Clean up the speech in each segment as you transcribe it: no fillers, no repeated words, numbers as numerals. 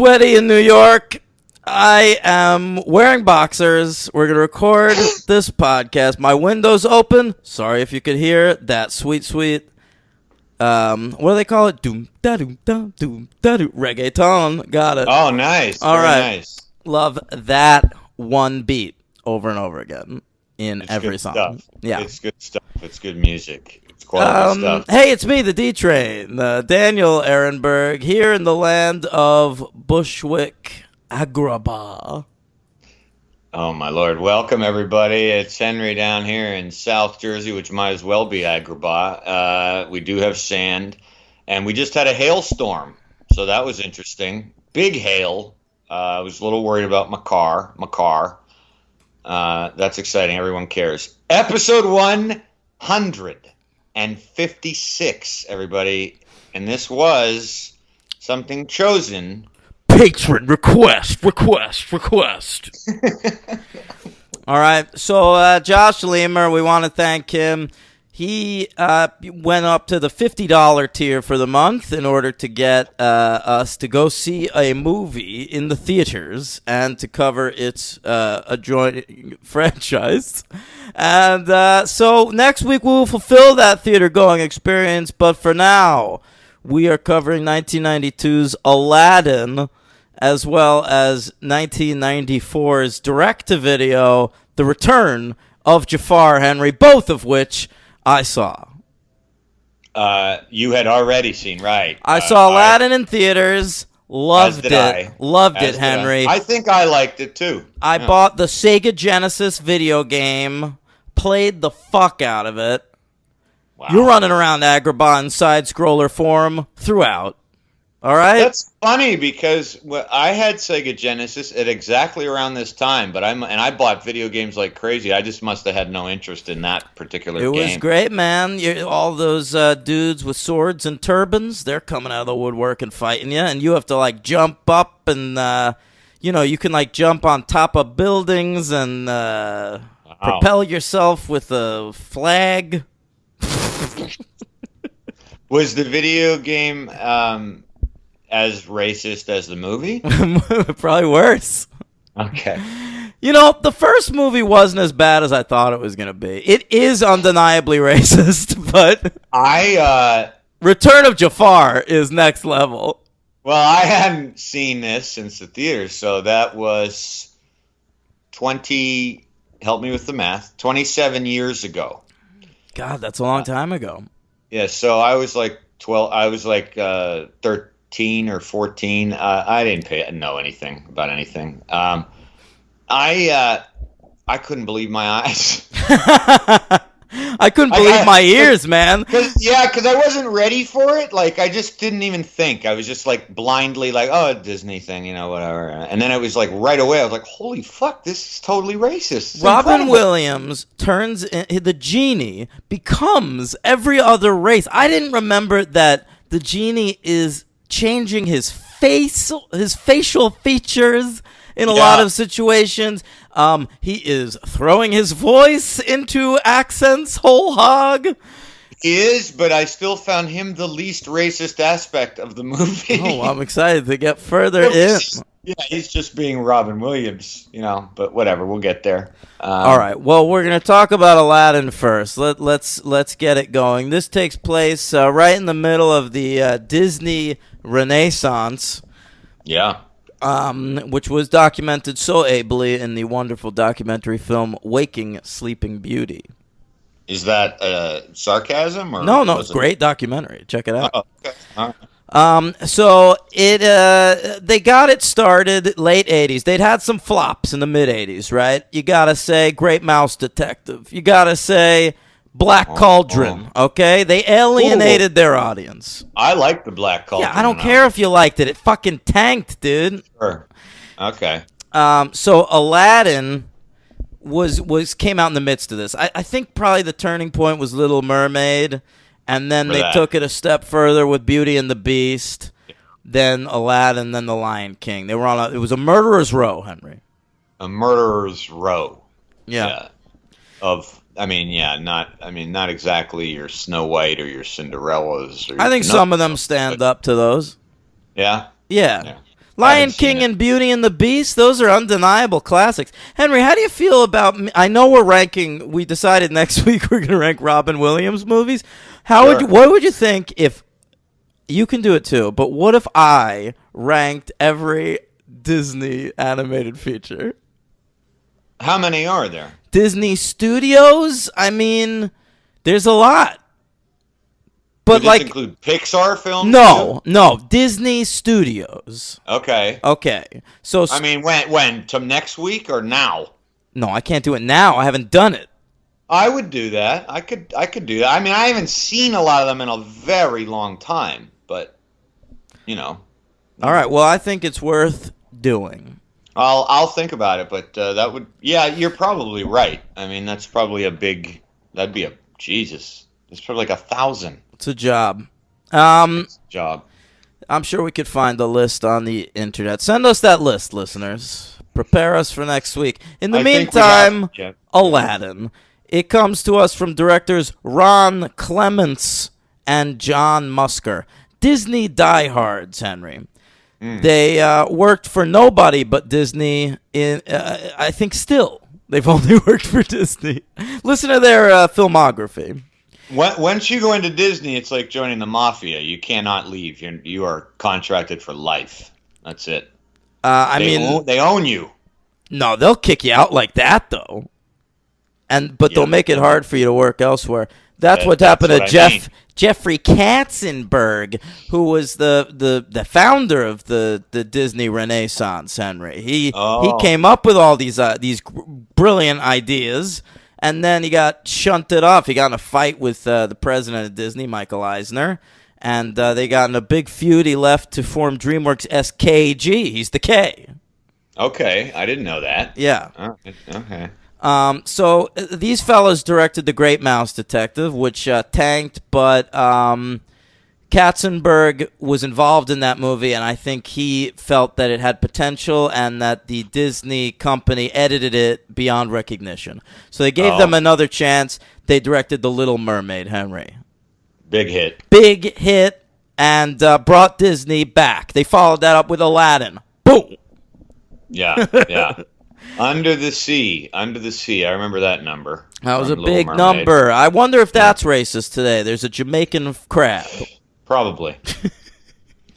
sweaty in New York. I am wearing boxers. We're going to record this podcast. My window's open. Sorry if you could hear that sweet, what do they call it? Doom da doom da doom da doom. Reggaeton. Got it. Oh, nice. All Very right. Nice. Love that one beat over and over again in It's every good song. stuff. Yeah. It's good stuff. It's good music. It's quality stuff. Hey, it's me, the D-Train, Daniel Ehrenberg, here in the land of Bushwick, Agrabah. Oh, my Lord. Welcome, everybody. It's Henry down here in South Jersey, which might as well be Agrabah. We do have sand, and we just had a hailstorm, so that was interesting. Big hail. I was a little worried about my car. That's exciting. Everyone cares. Episode 156, everybody. And this was something chosen. Patron request. All right. So, Josh Leamer, we want to thank him. He went up to the $50 tier for the month in order to get us to go see a movie in the theaters and to cover its adjoining franchise. And so next week we'll fulfill that theater-going experience. But for now, we are covering 1992's Aladdin as well as 1994's direct-to-video, The Return of Jafar, Henry, both of which I saw. You had already seen, right? I saw Aladdin in theaters. Loved it. Loved it, Henry. I think I liked it too. I bought the Sega Genesis video game, played the fuck out of it. Wow. You're running around Agrabah in side-scroller form throughout. All right? That's funny because I had Sega Genesis at exactly around this time, but I bought video games like crazy. I just must have had no interest in that particular game. It was great, man. All those dudes with swords and turbans, they're coming out of the woodwork and fighting you, and you have to like jump up and you can like jump on top of buildings and propel yourself with a flag. Was the video game as racist as the movie? Probably worse. Okay. The first movie wasn't as bad as I thought it was going to be. It is undeniably racist, but Return of Jafar is next level. Well, I hadn't seen this since the theater, so that was 20, help me with the math, 27 years ago. God, that's a long time ago. Yeah, so I was like 12, I was like 13 or 14. I didn't know anything about anything. I couldn't believe my eyes. I couldn't believe my ears, man. Because I wasn't ready for it. Like, I just didn't even think. I was just like blindly like, oh, a Disney thing, whatever. And then it was like right away, I was like, holy fuck, this is totally racist. It's Robin incredible. Williams turns the genie becomes every other race. I didn't remember that the genie is changing his facial features in a lot of situations. He is throwing his voice into accents whole hog. He is, but I still found him the least racist aspect of the movie. Oh, I'm excited to get further in. Yeah, he's just being Robin Williams, but whatever, we'll get there. All right, well, we're going to talk about Aladdin first. Let's get it going. This takes place right in the middle of the Disney Renaissance. Yeah. Which was documented so ably in the wonderful documentary film Waking Sleeping Beauty. Is that sarcasm? Or No, great documentary. Check it out. Oh, okay. All right. So they got it started late 80s. They'd had some flops in the mid 80s, right? You gotta say Great Mouse Detective. You gotta say Black Cauldron, okay? They alienated their audience. I like the Black Cauldron. Yeah, I don't care if you liked it. It fucking tanked, dude. Sure. Okay. So Aladdin came out in the midst of this. I think probably the turning point was Little Mermaid, and then they took it a step further with Beauty and the Beast, then Aladdin, then The Lion King. They were it was a murderer's row, Henry. A murderer's row. Yeah. Not exactly your Snow White or your Cinderellas. I think some of them stand up to those. Yeah? Yeah. Lion King and Beauty and the Beast, those are undeniable classics. Henry, how do you feel about... I know we decided next week we're going to rank Robin Williams movies. What would you think if... You can do it too, but what if I ranked every Disney animated feature? How many are there? Disney Studios? I mean, there's a lot. But Does this include Pixar films? No, Disney Studios. Okay. So I mean, when to next week or now? No, I can't do it now. I haven't done it. I would do that. I could do that. I mean, I haven't seen a lot of them in a very long time, but All right. Well, I think it's worth doing. I'll think about it, but that would. Yeah, you're probably right. I mean, that's probably that'd be Jesus. It's probably like 1,000. It's a job. Job. I'm sure we could find a list on the internet. Send us that list, listeners. Prepare us for next week. In the meantime, Aladdin. It comes to us from directors Ron Clements and John Musker. Disney diehards, Henry. They worked for nobody but Disney. I think still they've only worked for Disney. Listen to their filmography. Once you go into Disney, it's like joining the mafia. You cannot leave. You are contracted for life. That's it. They own you. No, they'll kick you out like that, though. But they'll make it hard for you to work elsewhere. That's what happened to Jeffrey Katzenberg, who was the founder of the Disney Renaissance, Henry. He came up with all these brilliant ideas. And then he got shunted off. He got in a fight with the president of Disney, Michael Eisner. And they got in a big feud. He left to form DreamWorks SKG. He's the K. Okay. I didn't know that. Yeah. Okay. So these fellas directed The Great Mouse Detective, which tanked. But Katzenberg was involved in that movie, and I think he felt that it had potential and that the Disney company edited it beyond recognition. So they gave them another chance. They directed The Little Mermaid, Henry. Big hit, and brought Disney back. They followed that up with Aladdin. Boom! Yeah. Under the Sea. I remember that number. That was a big number. I wonder if that's racist today. There's a Jamaican crab. Probably.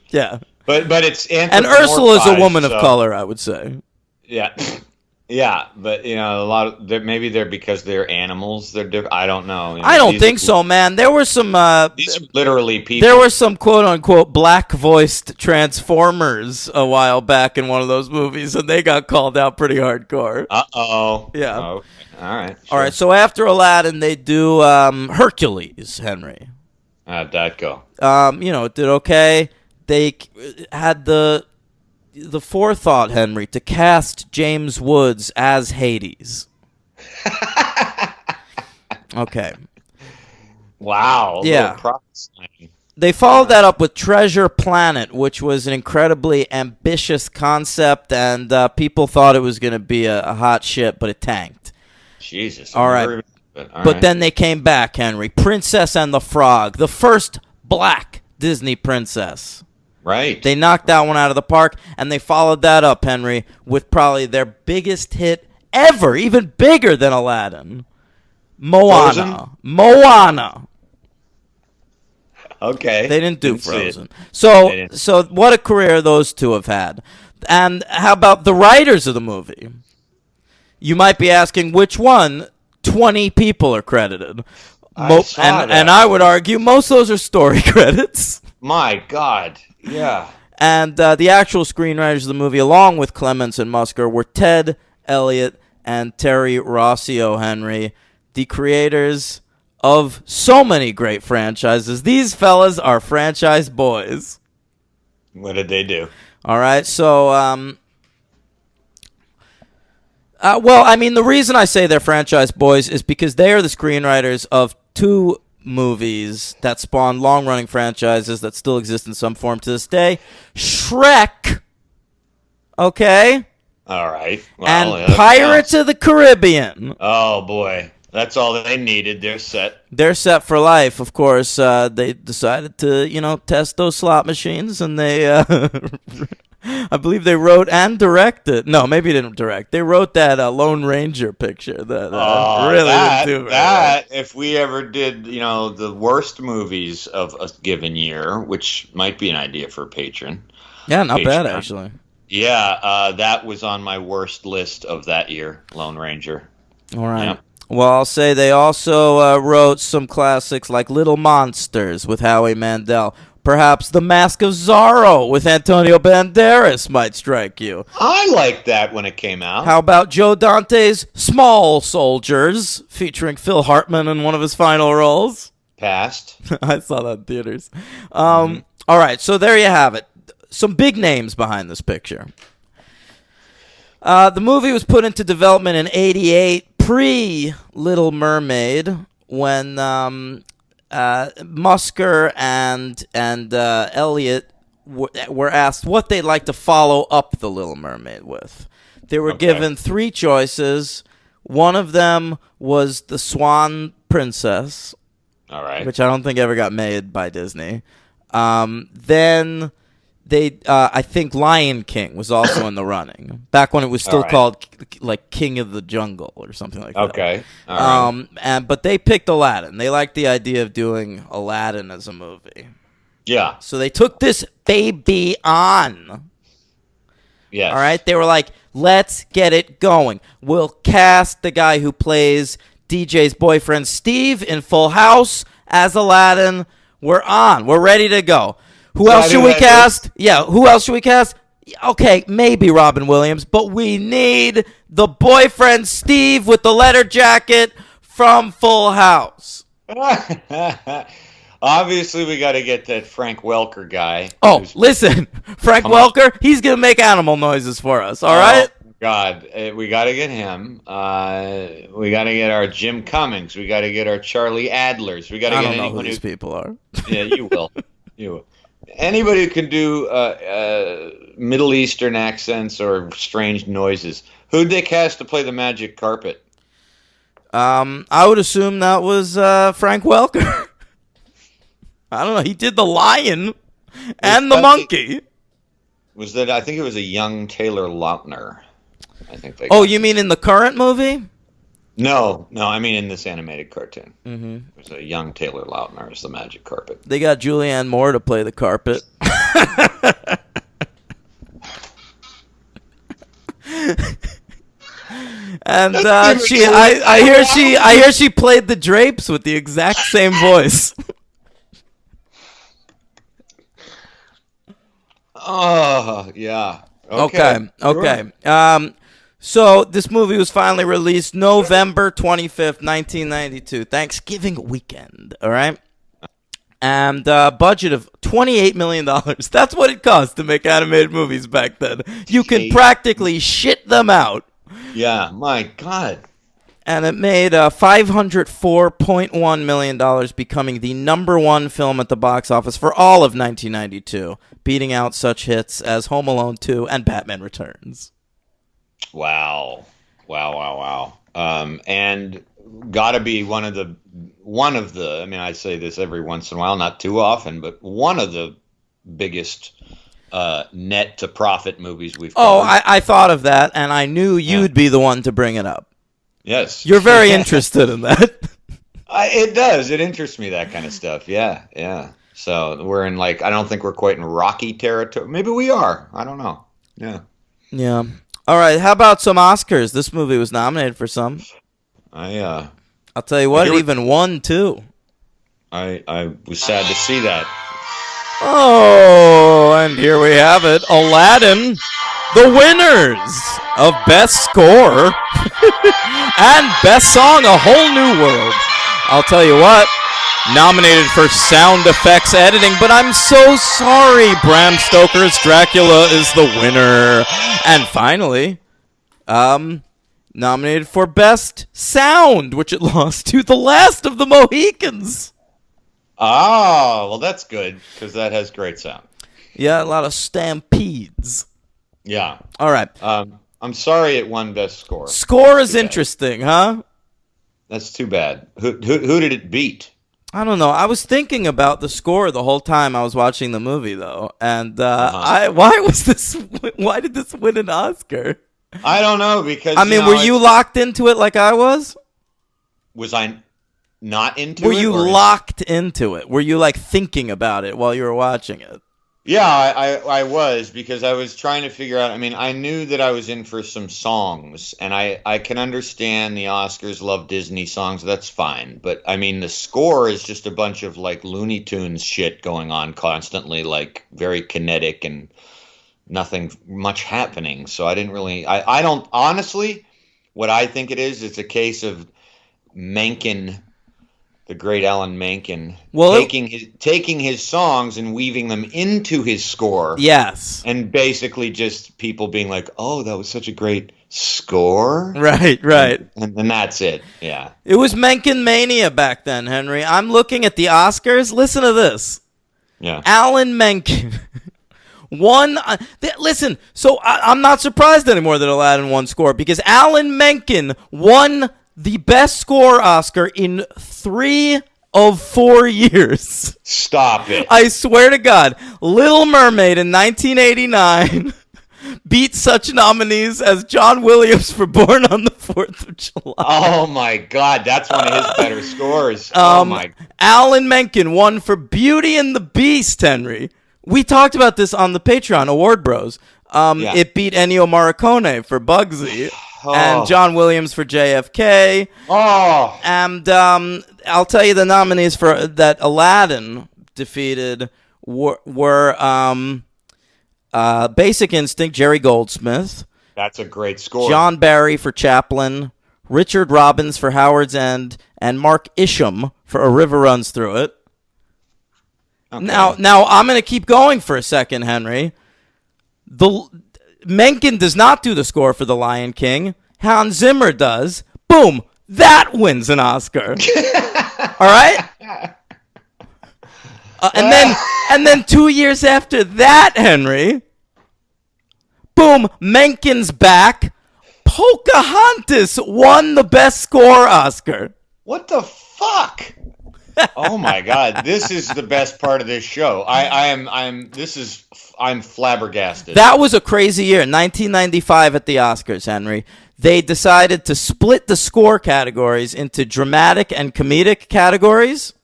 Yeah. But it's and Ursula's a woman of color, I would say. Yeah. Yeah, but a lot of maybe they're because they're animals. They're different. I don't know. I don't think so, man. There were some these are literally people. There were some quote unquote black voiced Transformers a while back in one of those movies, and they got called out pretty hardcore. Yeah. Oh, okay. All right. Sure. All right. So after Aladdin, they do Hercules, Henry. How'd that go? It did okay. They had the forethought, Henry, to cast James Woods as Hades. Okay. Wow. Yeah. They followed that up with Treasure Planet, which was an incredibly ambitious concept, and people thought it was going to be a hot shit, but it tanked. Jesus. All right. But then they came back, Henry. Princess and the Frog, the first black Disney princess. Right. They knocked that one out of the park, and they followed that up, Henry, with probably their biggest hit ever, even bigger than Aladdin. Moana. Okay. They didn't do Frozen. So what a career those two have had. And how about the writers of the movie? You might be asking which one. 20 people are credited. And I would argue most of those are story credits. My God. Yeah. And the actual screenwriters of the movie, along with Clements and Musker, were Ted Elliott and Terry Rossio, Henry, the creators of so many great franchises. These fellas are franchise boys. What did they do? All right, so... the reason I say they're franchise boys is because they are the screenwriters of two movies that spawned long-running franchises that still exist in some form to this day. Shrek, okay? All right. Well, and Pirates of the Caribbean. Oh, boy. That's all they needed. They're set. They're set for life, of course. They decided to, test those slot machines, and they I believe they wrote and directed. No, maybe they didn't direct. They wrote that Lone Ranger picture that really didn't do very well. If we ever did, the worst movies of a given year, which might be an idea for a Yeah, not bad Patreon. actually. Yeah, that was on my worst list of that year, Lone Ranger. All right. Yep. Well, I'll say they also wrote some classics like Little Monsters with Howie Mandel. Perhaps The Mask of Zorro with Antonio Banderas might strike you. I liked that when it came out. How about Joe Dante's Small Soldiers featuring Phil Hartman in one of his final roles? Passed. I saw that in theaters. All right, so there you have it. Some big names behind this picture. The movie was put into development in '88, pre-Little Mermaid, when Musker and Elliot were asked what they'd like to follow up The Little Mermaid with. They were given three choices. One of them was The Swan Princess, All right. which I don't think ever got made by Disney. Then I think Lion King was also in the running back when it was still called like King of the Jungle or something like that. Okay. All right. But they picked Aladdin. They liked the idea of doing Aladdin as a movie. Yeah. So they took this baby on. Yes. All right. They were like, let's get it going. We'll cast the guy who plays DJ's boyfriend Steve in Full House as Aladdin. We're on. We're ready to go. Who else should we cast? Yeah, who else should we cast? Okay, maybe Robin Williams, but we need the boyfriend Steve with the leather jacket from Full House. Obviously, we got to get that Frank Welker guy. Oh, listen, Frank Welker, he's going to make animal noises for us, all right? God, we got to get him. We got to get our Jim Cummings. We got to get our Charlie Adlers. We got to get anyone I don't know who these people are. Yeah, you will. You will. Anybody who can do Middle Eastern accents or strange noises. Who'd they cast to play the magic carpet? I would assume that was Frank Welker. I don't know. He did the lion and the monkey. I think it was a young Taylor Lautner. I think they. Oh, you mean in the current movie? No, I mean in this animated cartoon. Mm-hmm. It was a young Taylor Lautner as the magic carpet. They got Julianne Moore to play the carpet. And I hear she played the drapes with the exact same voice. Oh, yeah. Okay. Sure. So this movie was finally released November 25th, 1992, Thanksgiving weekend, all right? And budget of $28 million. That's what it cost to make animated movies back then. You can practically shit them out. Yeah, my God. And it made $504.1 million, becoming the number one film at the box office for all of 1992, beating out such hits as Home Alone 2 and Batman Returns. Wow. And gotta be one of the, I mean, I say this every once in a while, not too often, but one of the biggest net to profit movies we've covered. Oh, I thought of that, and I knew you'd be the one to bring it up. Yes. You're very interested in that. It does. It interests me, that kind of stuff. Yeah. So we're in, like, I don't think we're quite in Rocky territory. Maybe we are. I don't know. Yeah. All right, how about some Oscars? This movie was nominated for some. I'll tell you what, it even won, too. I was sad to see that. Oh, and here we have it. Aladdin, the winners of Best Score and Best Song, A Whole New World. I'll tell you what, nominated for sound effects editing, but I'm so sorry, Bram Stoker's Dracula is the winner. And finally, nominated for Best Sound, which it lost to The Last of the Mohicans. Oh, well, that's good, because that has great sound. Yeah, a lot of stampedes. Yeah. All right. I'm sorry it won Best Score. Score is interesting, huh? That's too bad. Who did it beat? I don't know. I was thinking about the score the whole time I was watching the movie, though, and why did this win an Oscar? I don't know because I mean, were you locked into it like I was? Was I not into Were it? you locked into it? Were you like thinking about it while you were watching it? Yeah, I was, because I was trying to figure out. I mean, I knew that I was in for some songs, and I can understand the Oscars love Disney songs. That's fine. But I mean, the score is just a bunch of like Looney Tunes shit going on constantly, like very kinetic and nothing much happening. So I didn't really, I don't, honestly, what I think it is, it's a case of Menken, the great Alan Menken, taking his songs and weaving them into his score. Yes. And basically just people being like, oh, that was such a great score. Right. And that's it. Yeah. It was Menken Mania back then, Henry. I'm looking at the Oscars. Listen to this. Yeah. Alan Menken won. Listen, so I'm not surprised anymore that Aladdin won score, because Alan Menken won the best score Oscar in 3 of 4 years. Stop it. I swear to God. Little Mermaid in 1989 beat such nominees as John Williams for Born on the 4th of July. Oh my God, that's one of his better scores. Oh my. Alan Menken won for Beauty and the Beast, Henry. We talked about this on the Patreon, Award Bros. Yeah. It beat Ennio Morricone for Bugsy. And John Williams for JFK. Oh. And I'll tell you the nominees for that Aladdin defeated were Basic Instinct, Jerry Goldsmith. That's a great score. John Barry for Chaplin. Richard Robbins for Howard's End. And Mark Isham for A River Runs Through It. Okay. Now I'm going to keep going for a second, Henry. Menken does not do the score for The Lion King. Hans Zimmer does. Boom. That wins an Oscar. All right? And then 2 years after that, Henry, boom, Menken's back. Pocahontas won the best score Oscar. What the fuck? Oh my God, this is the best part of this show. I'm flabbergasted. That was a crazy year, 1995 at the Oscars, Henry. They decided to split the score categories into dramatic and comedic categories.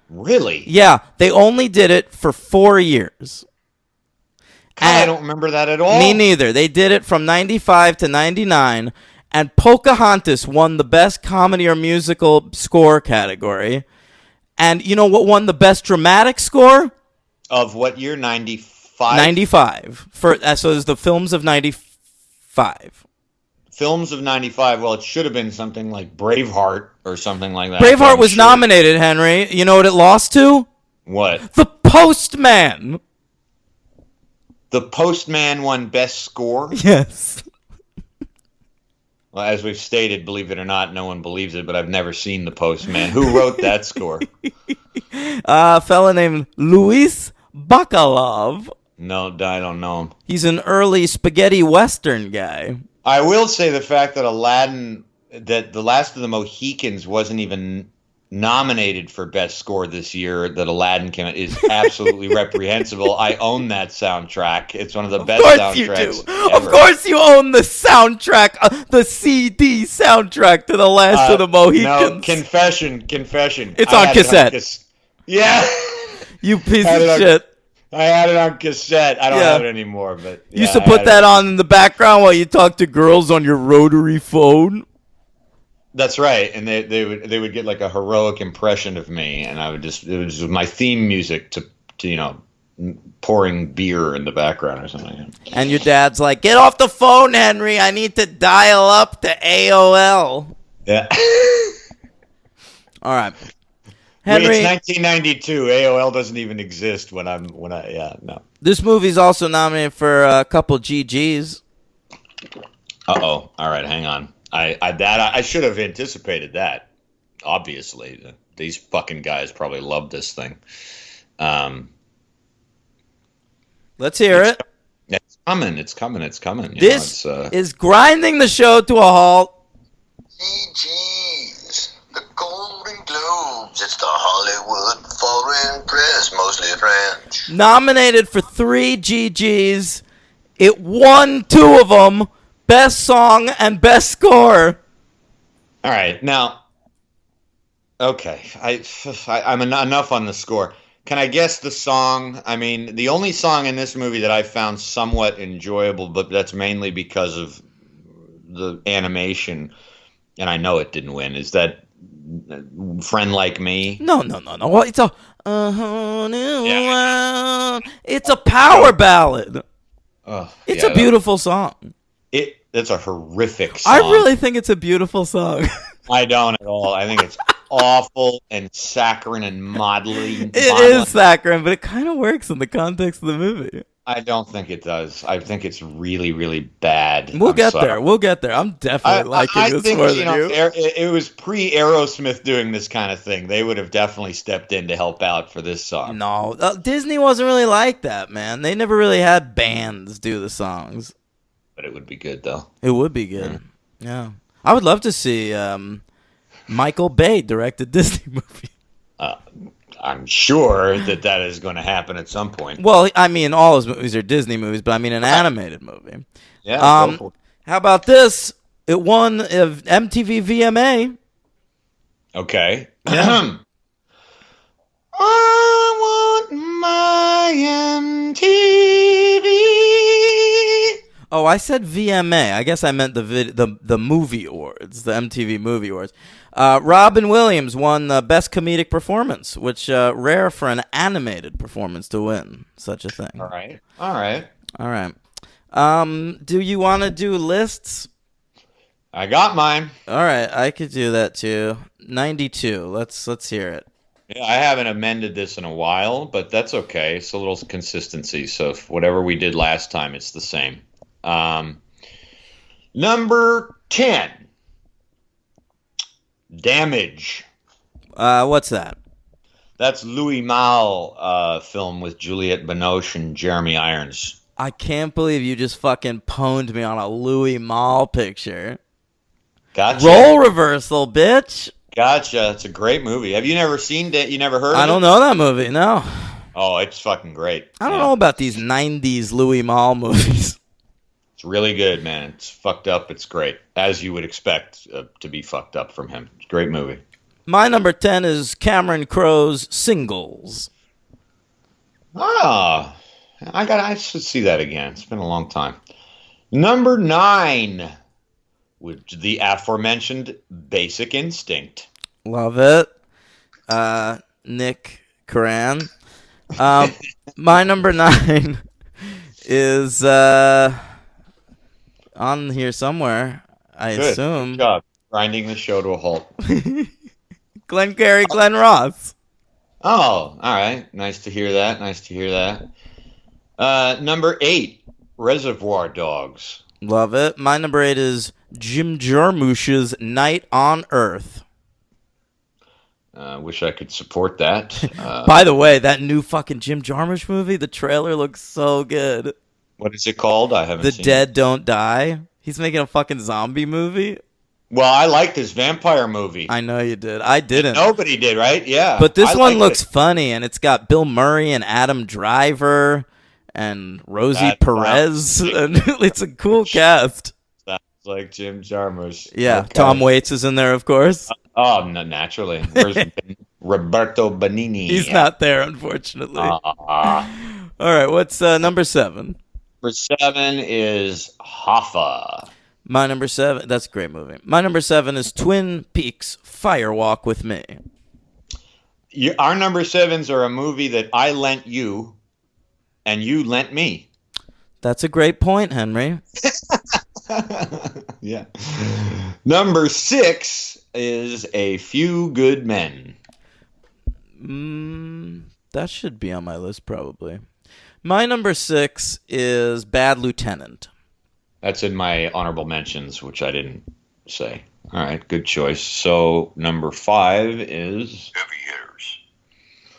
Really? Yeah, they only did it for 4 years. I don't remember that at all. Me neither. They did it from 95 to 99, and Pocahontas won the best comedy or musical score category. And you know what won the best dramatic score? Of what year? 95? 95. So it was the films of 95. Films of 95. Well, it should have been something like Braveheart or something like that. Braveheart was nominated, Henry. You know what it lost to? What? The Postman. The Postman won best score? Yes. Well, as we've stated, believe it or not, no one believes it, but I've never seen The Postman. Who wrote that score? A fella named Luis Bacalov. No, I don't know him. He's an early spaghetti western guy. I will say the fact that Aladdin, that The Last of the Mohicans wasn't even nominated for best score this year, that Aladdin came out, is absolutely reprehensible. I own that soundtrack. It's one of the best soundtracks ever. Of course you own the soundtrack, the CD soundtrack to The Last of the Mohicans. No, confession. It's on cassette. Yeah. You piece of shit. I had it on cassette. I don't have it anymore, but you used to put that on in the background while you talk to girls on your rotary phone. That's right, and they would get like a heroic impression of me, and I would it was my theme music to pouring beer in the background or something. And your dad's like, "Get off the phone, Henry. I need to dial up to AOL." Yeah. All right. Henry, it's 1992. AOL doesn't even exist no. This movie's also nominated for a couple GGs. Uh-oh. All right, hang on. I should have anticipated that. Obviously, these fucking guys probably love this thing. Let's hear it. It's coming. This is grinding the show to a halt. GGs, the Golden Globes It's the Hollywood Foreign Press, mostly French. Nominated for 3 GGs. It won 2 of them. Best song and best score. All right, now, okay, I'm enough on the score. Can I guess the song? I mean, the only song in this movie that I found somewhat enjoyable, but that's mainly because of the animation, and I know it didn't win, is that Friend Like Me? No. Well, it's a whole new world. It's a power ballad. It's a beautiful song. It's a horrific song. I really think it's a beautiful song. I don't at all. I think it's awful and saccharine and maudlin. It is saccharine, but it kind of works in the context of the movie. I don't think it does. I think it's really, really bad. We'll get there. I'm definitely liking this more than you. It was pre-Aerosmith doing this kind of thing. They would have definitely stepped in to help out for this song. No, Disney wasn't really like that, man. They never really had bands do the songs. But it would be good, though. It would be good. Yeah. I would love to see Michael Bay direct a Disney movie. I'm sure that is going to happen at some point. Well, I mean, all his movies are Disney movies, but I mean an animated movie. Yeah. How about this? It won MTV VMA. Okay. Yeah. I want my MTV. Oh, I said VMA. I guess I meant the movie awards, the MTV Movie Awards. Robin Williams won the Best Comedic Performance, which rare for an animated performance to win such a thing. All right. Do you want to do lists? I got mine. All right, I could do that too. 92. Let's hear it. Yeah, I haven't amended this in a while, but that's okay. It's a little consistency. So if whatever we did last time, it's the same. Number 10. Damage. What's that? That's Louis Malle film with Juliette Binoche and Jeremy Irons. I can't believe you just fucking pwned me on a Louis Malle picture. Gotcha. Role reversal, bitch. Gotcha. It's a great movie. Have you never seen it? You never heard of it? I don't know that movie, no. Oh, it's fucking great. I don't know about these 90s Louis Malle movies. It's really good, man. It's fucked up. It's great. As you would expect to be fucked up from him. Great movie. My number 10 is Cameron Crowe's Singles. I should see that again. It's been a long time. Number 9, with the aforementioned Basic Instinct. Love it. Nick Karan. My number 9 is on here somewhere, I assume. Good job. Grinding the show to a halt. Glengarry Glen Ross. Oh, all right. Nice to hear that. Number 8, Reservoir Dogs. Love it. My number 8 is Jim Jarmusch's Night on Earth. Wish I could support that. By the way, that new fucking Jim Jarmusch movie, the trailer looks so good. What is it called? I haven't seen it. The Dead Don't Die. He's making a fucking zombie movie. Well, I liked his vampire movie. I know you did. I didn't. Nobody did, right? Yeah. But this one looks funny, and it's got Bill Murray and Adam Driver and Rosie Perez. And it's a cool cast. Sounds like Jim Jarmusch. Yeah. Okay. Tom Waits is in there, of course. Naturally. Where's Roberto Benigni? He's not there, unfortunately. All right, what's number 7? Number 7 is Hoffa. My number 7, that's a great movie. My number 7 is Twin Peaks Fire Walk with Me. Our number 7s are a movie that I lent you, and you lent me. That's a great point, Henry. Yeah. Number 6 is A Few Good Men. That should be on my list, probably. My number 6 is Bad Lieutenant. That's in my honorable mentions, which I didn't say. All right, good choice. So number 5 is Heavy hitters.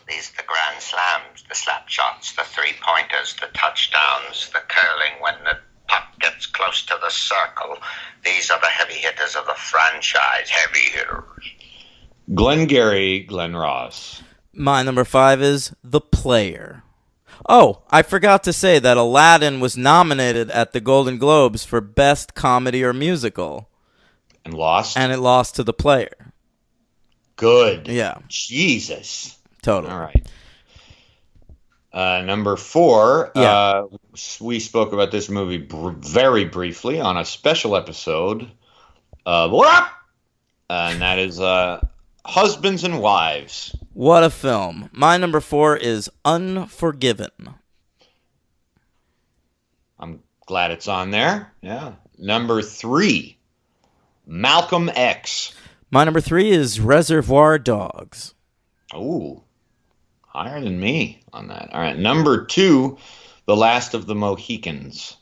These are the grand slams, the slap shots, the three-pointers, the touchdowns, the curling when the puck gets close to the circle. These are the heavy hitters of the franchise. Heavy hitters. Glengarry Glen Ross. My number 5 is The Player. Oh, I forgot to say that Aladdin was nominated at the Golden Globes for Best Comedy or Musical. And lost? And it lost to The Player. Good. Yeah. Jesus. Totally. All right. Number 4, Yeah. we spoke about this movie very briefly on a special episode of and that is Husbands and Wives. What a film. My number 4 is Unforgiven. I'm glad it's on there. Yeah. Number 3, Malcolm X. My number 3 is Reservoir Dogs. Ooh, higher than me on that. All right. Number 2, The Last of the Mohicans.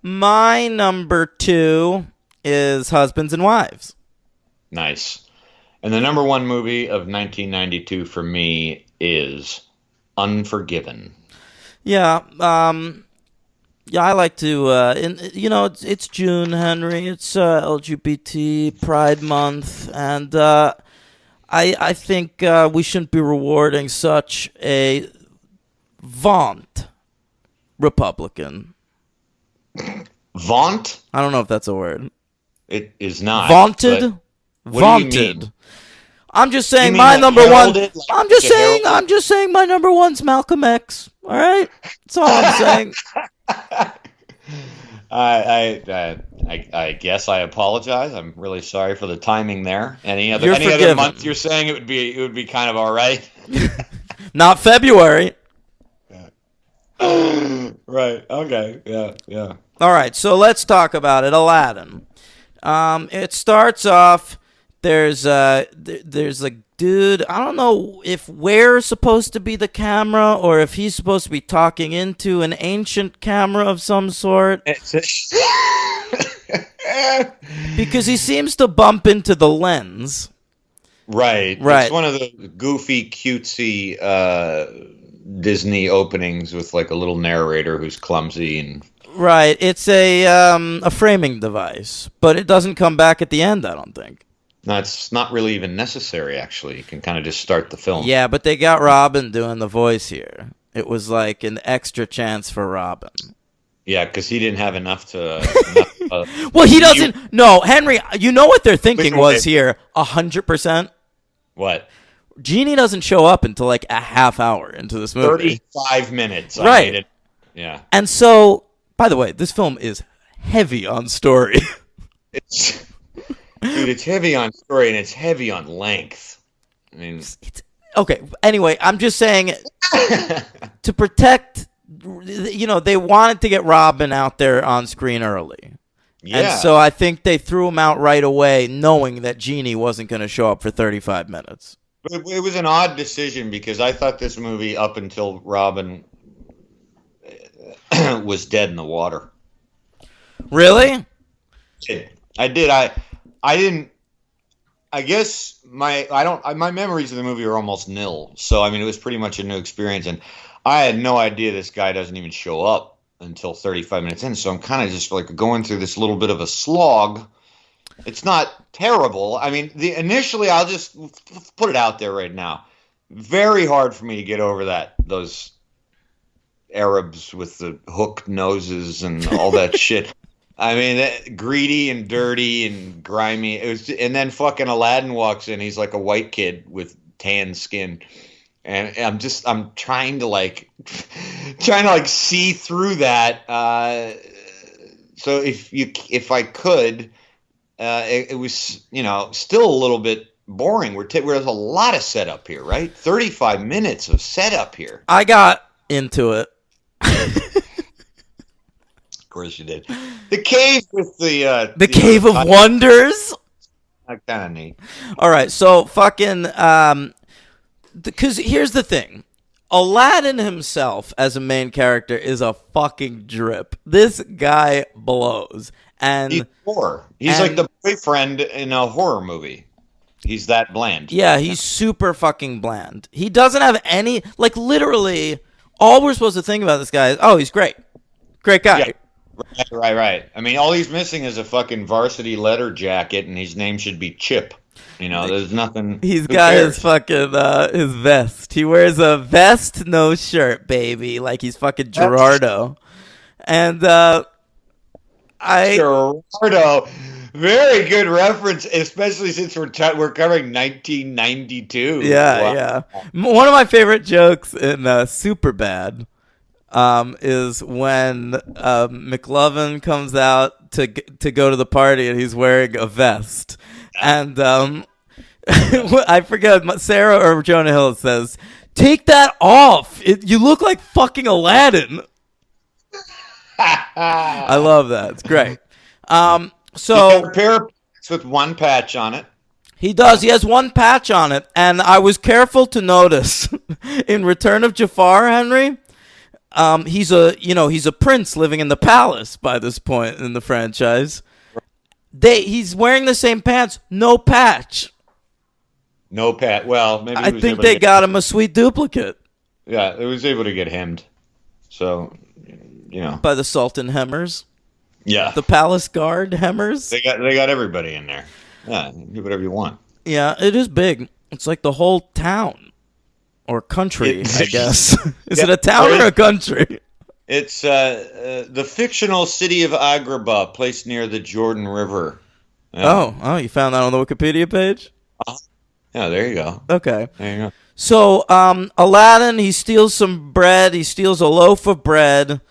My number 2 is Husbands and Wives. Nice. And the number 1 movie of 1992 for me is Unforgiven. Yeah, yeah, I like to, it's June, Henry. It's LGBT Pride Month, and I think we shouldn't be rewarding such a vaunt Republican. Vaunt? I don't know if that's a word. It is not. Vaunted? What do you Vaunted. mean? I'm just saying mean my like number 1. heralded, like I'm just to saying. herald I'm just saying my number 1's Malcolm X. All right, that's all I'm saying. I guess I apologize. I'm really sorry for the timing there. Any other forgiven. month you're saying it would be kind of all right. Not February. Right. Okay. Yeah. All right, so let's talk about it. Aladdin. It starts off. There's a dude. I don't know if we're supposed to be the camera or if he's supposed to be talking into an ancient camera of some sort. Because he seems to bump into the lens. Right. Right. It's one of the goofy, cutesy Disney openings with like a little narrator who's clumsy and. Right. It's a framing device, but it doesn't come back at the end, I don't think. No, it's not really even necessary, actually. You can kind of just start the film. Yeah, but they got Robin doing the voice here. It was like an extra chance for Robin. Yeah, because he didn't have enough to... Well, he doesn't... No, Henry, you know what their thinking was here? 100%? What? Genie doesn't show up until like a half hour into this movie. 35 minutes. Right. Yeah. And so, by the way, this film is heavy on story. Dude, it's heavy on story and it's heavy on length. I mean, it's okay. Anyway, I'm just saying to protect. They wanted to get Robin out there on screen early, and so I think they threw him out right away, knowing that Genie wasn't going to show up for 35 minutes. But it was an odd decision because I thought this movie, up until Robin was dead in the water. Really? I did. I didn't. I guess my memories of the movie are almost nil. So I mean, it was pretty much a new experience, and I had no idea this guy doesn't even show up until 35 minutes in. So I'm kind of just like going through this little bit of a slog. It's not terrible. I mean, initially, I'll just put it out there right now. Very hard for me to get over those Arabs with the hooked noses and all that shit. I mean, greedy and dirty and grimy. And then fucking Aladdin walks in. He's like a white kid with tan skin, and I'm trying to see through that. So if I could, it was still a little bit boring. There's a lot of setup here, right? 35 minutes of setup here. I got into it. Of course you did. The cave with the Cave of Wonders. Kind of neat. All right, so fucking because here's the thing. Aladdin himself as a main character is a fucking drip. This guy blows. And he's horror. He's like the boyfriend in a horror movie. He's that bland. Yeah, he's super fucking bland. He doesn't have any, like, literally all we're supposed to think about this guy is, oh, he's great. Great guy. Yeah. Right. I mean, all he's missing is a fucking varsity letter jacket, and his name should be Chip. There's nothing. He's who got cares? his fucking his vest. He wears a vest, no shirt, baby, like he's fucking Gerardo. And Gerardo. Very good reference, especially since we're covering 1992. yeah, Wow. yeah. One of my favorite jokes in Superbad is when McLovin comes out to go to the party and he's wearing a vest, and I forget, Sarah or Jonah Hill says, "Take that off. You look like fucking Aladdin." I love that. It's great. He's got a pair of pants with one patch on it. He does. He has one patch on it, and I was careful to notice in Return of Jafar, Henry. He's a prince living in the palace by this point in the franchise. He's wearing the same pants, no patch. No patch. Well, maybe I think they got him a sweet duplicate. Yeah, it was able to get hemmed. So, by the Sultan Hemmers. Yeah, The palace guard Hemmers. they got everybody in there. Yeah, do whatever you want. Yeah, it is big. It's like the whole town or country, I guess. Is it a town or a country? It's the fictional city of Agrabah, placed near the Jordan River. Yeah. Oh, you found that on the Wikipedia page? Yeah, there you go. Okay. There you go. So, Aladdin, he steals some bread. He steals a loaf of bread.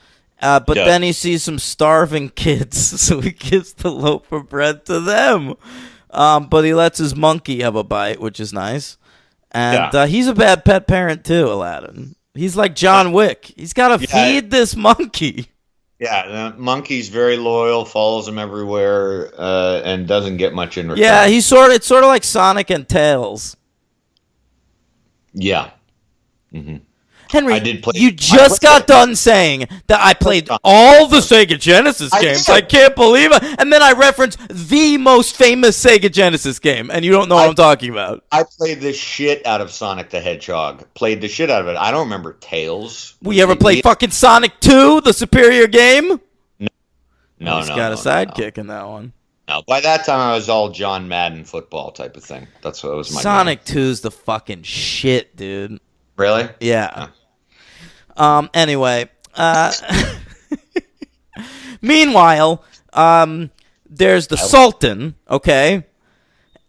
But then he sees some starving kids, so he gives the loaf of bread to them. But he lets his monkey have a bite, which is nice. And he's a bad pet parent, too, Aladdin. He's like John Wick. He's got to feed this monkey. Yeah, the monkey's very loyal, follows him everywhere, and doesn't get much in return. Yeah, it's sort of like Sonic and Tails. Yeah. Mm-hmm. Henry, you just got done saying that I played all the Sega Genesis games. I can't believe it. And then I referenced the most famous Sega Genesis game, and you don't know what I'm talking about. I played the shit out of Sonic the Hedgehog. Played the shit out of it. I don't remember Tails. We ever played fucking Sonic 2, the superior game? No, He's got a sidekick in that one. No, by that time I was all John Madden football type of thing. That's what was my Sonic game. 2's the fucking shit, dude. Really? Yeah. Anyway, meanwhile, there's the Sultan, okay?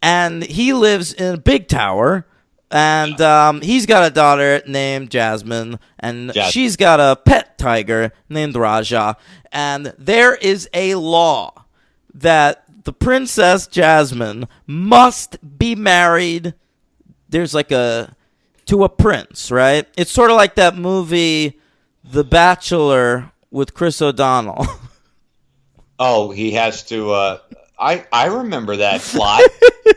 And he lives in a big tower, and he's got a daughter named Jasmine, and she's got a pet tiger named Raja. And there is a law that the Princess Jasmine must be married. There's like to a prince, right? It's sort of like that movie, The Bachelor, with Chris O'Donnell. Oh, he has to. I remember that plot.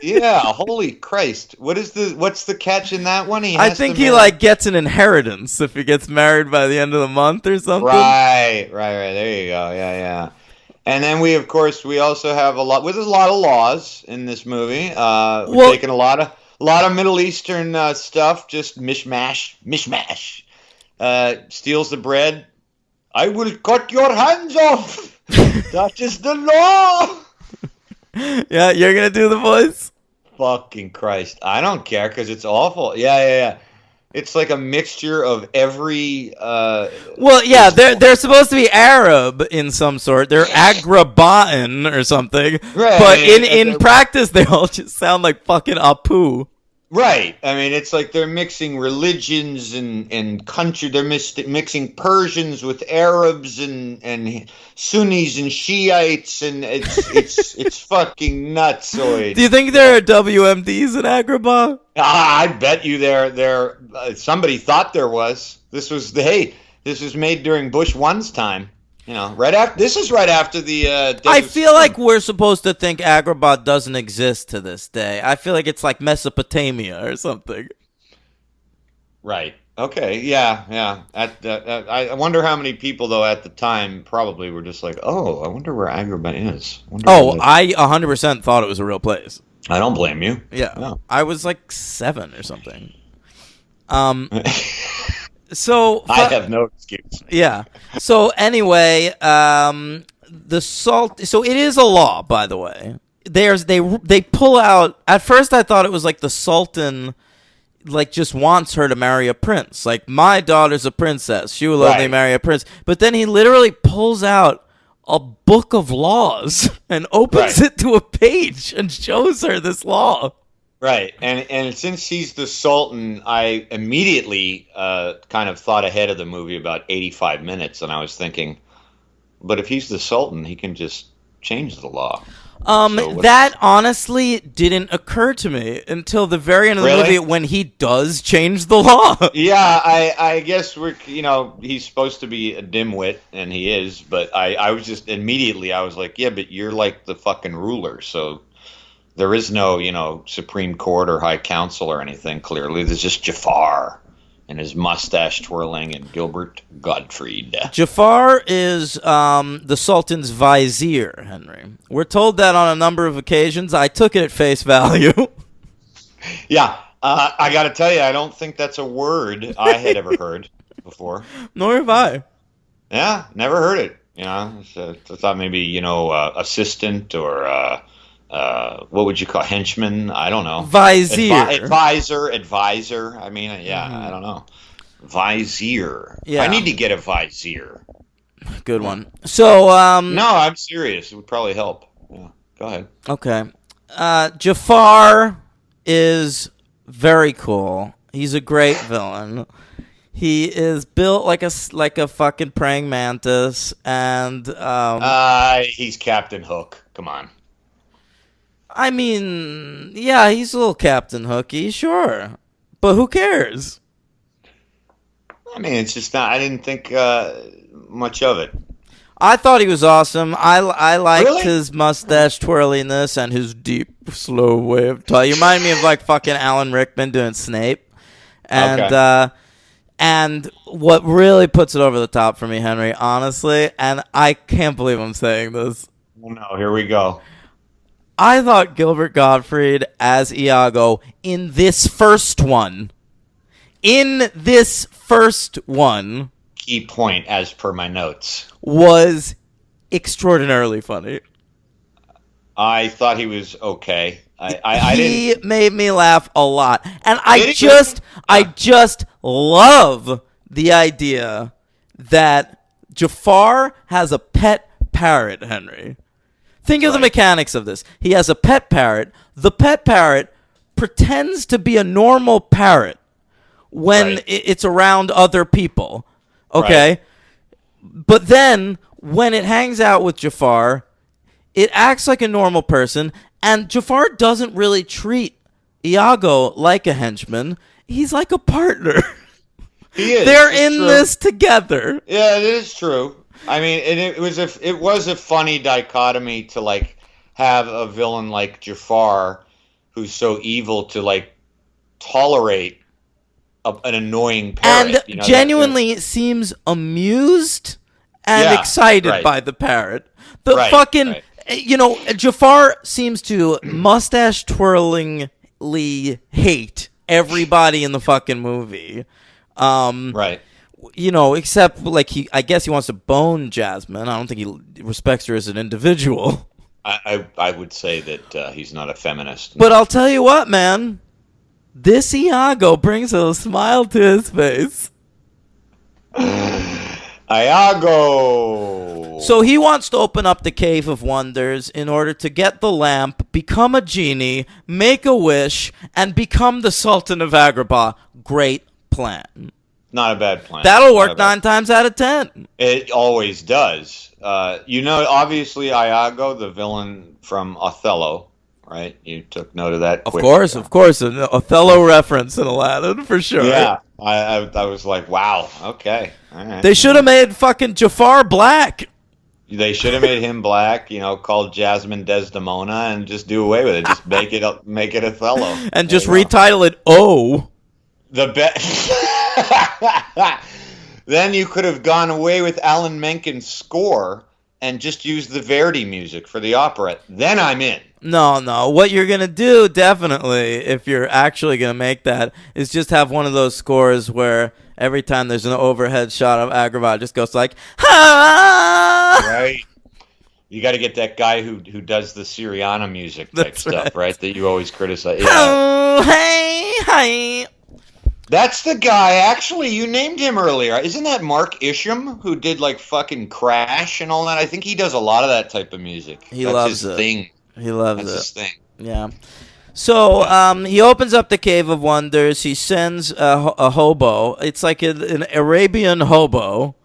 Yeah, holy Christ! What's the catch in that one? I think he like gets an inheritance if he gets married by the end of the month or something. Right. There you go. Yeah. And then we also have a lot of laws in this movie. We're taking a lot of Middle Eastern stuff, just mishmash. Steals the bread. I will cut your hands off. That is the law. Yeah, you're gonna do the voice. Fucking Christ! I don't care because it's awful. Yeah. It's like a mixture of every. Well, yeah, they're supposed to be Arab in some sort. They're Agrabah or something. Right. But in practice, they all just sound like fucking Apu. Right. I mean, it's like they're mixing religions and country. They're mixing Persians with Arabs and Sunnis and Shiites, and it's fucking nutsoid. Do you think there are WMDs in Agrabah? I bet you there. Somebody thought there was. This was made during Bush 1's time. This is right after the. I feel like we're supposed to think Agrabah doesn't exist to this day. I feel like it's like Mesopotamia or something. Right. Okay. Yeah. I wonder how many people though at the time probably were just like, oh, I wonder where Agrabah is. I 100% thought it was a real place. I don't blame you. Yeah. No. I was like 7 or something. So I have no excuse. Yeah. So anyway, So it is a law, by the way. they pull out. At first, I thought it was like the Sultan, like, just wants her to marry a prince. Like, my daughter's a princess. She will only marry a prince. But then he literally pulls out a book of laws and opens it to a page and shows her this law. Right. And since he's the Sultan, I immediately kind of thought ahead of the movie about 85 minutes, and I was thinking, but if he's the Sultan, he can just change the law. That honestly didn't occur to me until the very end of the movie when he does change the law. Yeah, I guess he's supposed to be a dimwit, and he is, but I was just immediately, I was like, yeah, but you're like the fucking ruler, so there is no, Supreme Court or High Council or anything, clearly. There's just Jafar and his mustache twirling and Gilbert Gottfried. Jafar is the Sultan's vizier, Henry. We're told that on a number of occasions. I took it at face value. Yeah, I got to tell you, I don't think that's a word I had ever heard before. Nor have I. Yeah, never heard it. So I thought maybe, assistant or what would you call henchman? I don't know. Vizier. Advisor. I mean, I don't know. Vizier. Yeah. I need to get a vizier. Good one. So, no, I'm serious. It would probably help. Yeah. Go ahead. Okay. Jafar is very cool. He's a great villain. He is built like a fucking praying mantis, and he's Captain Hook. Come on. I mean, yeah, he's a little Captain Hooky, sure. But who cares? I mean, it's just not, I didn't think much of it. I thought he was awesome. I liked his mustache twirliness and his deep, slow way of talking. You remind me of like fucking Alan Rickman doing Snape. And and what really puts it over the top for me, Henry, honestly, and I can't believe I'm saying this. Oh no, here we go. I thought Gilbert Gottfried as Iago in this first one. Key point as per my notes. Was extraordinarily funny. I thought he was okay. He made me laugh a lot. And I just love the idea that Jafar has a pet parrot, Henry. Think of the mechanics of this. He has a pet parrot. The pet parrot pretends to be a normal parrot when it's around other people. Okay? Right. But then, when it hangs out with Jafar, it acts like a normal person, and Jafar doesn't really treat Iago like a henchman. He's like a partner. He is. They're in this together. Yeah, it is true. I mean, it was a funny dichotomy to like have a villain like Jafar, who's so evil, to like tolerate an annoying parrot, and genuinely seems amused and excited by the parrot. Jafar seems to mustache twirlingly hate everybody in the fucking movie. Except like I guess he wants to bone Jasmine. I don't think he respects her as an individual. I would say that he's not a feminist. But I'll tell you what, man. This Iago brings a smile to his face. Iago! So he wants to open up the Cave of Wonders in order to get the lamp, become a genie, make a wish, and become the Sultan of Agrabah. Great plan. Not a bad plan. That'll work 9 times out of 10. It always does. Obviously, Iago, the villain from Othello, right? You took note of that. Of course. An Othello reference in Aladdin, for sure. Yeah. I was like, wow, okay. All right. They should have made fucking Jafar black. They should have made him black, called Jasmine Desdemona, and just do away with it. Just make it Othello. And just retitle it O. Then you could have gone away with Alan Menken's score and just used the Verdi music for the opera. Then I'm in. No. What you're going to do, definitely, if you're actually going to make that, is just have one of those scores where every time there's an overhead shot of Agrabah, it just goes like, ha! Right. You got to get that guy who does the Syriana music type That's stuff, right? That you always criticize. Yeah. Oh, hey, hey. That's the guy. Actually, you named him earlier. Isn't that Mark Isham who did like fucking Crash and all that? I think he does a lot of that type of music. He That's loves his it. thing. He loves That's it. his thing. Yeah. So he opens up the Cave of Wonders. He sends a hobo. It's like an Arabian hobo.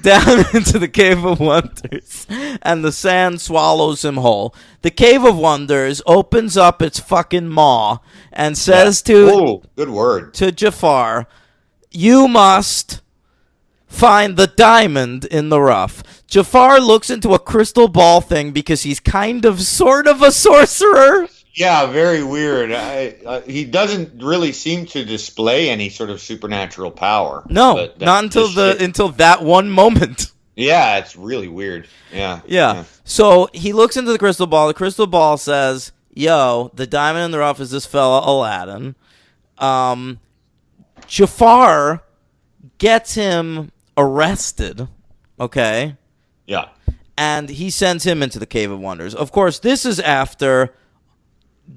Down into the Cave of Wonders, and the sand swallows him whole. The Cave of Wonders opens up its fucking maw and says Ooh, good word. to Jafar, "You must find the diamond in the rough." Jafar looks into a crystal ball thing because he's sort of a sorcerer. Yeah, very weird. He doesn't really seem to display any sort of supernatural power. No, not until that one moment. Yeah, it's really weird. Yeah. So he looks into the crystal ball. The crystal ball says, "Yo, the diamond in the rough is this fella Aladdin." Jafar gets him arrested. Okay. Yeah. And he sends him into the Cave of Wonders. Of course, this is after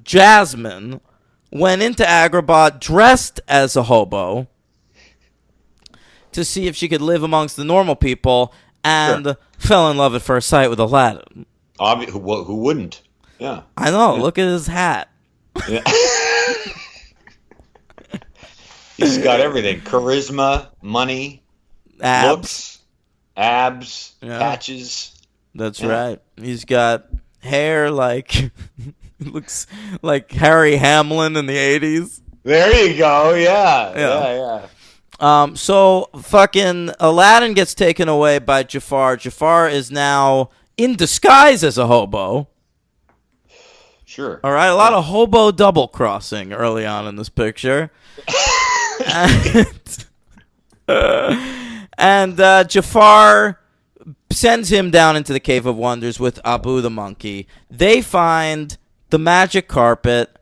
Jasmine went into Agrabah dressed as a hobo to see if she could live amongst the normal people and fell in love at first sight with Aladdin. Who wouldn't? Yeah. I know. Yeah. Look at his hat. Yeah. He's got everything. Charisma, money, looks, abs, patches. That's right. He's got hair like... looks like Harry Hamlin in the 80s. There you go. Yeah. So fucking Aladdin gets taken away by Jafar. Jafar is now in disguise as a hobo. Sure. All right. A lot of hobo double crossing early on in this picture. and Jafar sends him down into the Cave of Wonders with Abu the monkey. They find the magic carpet.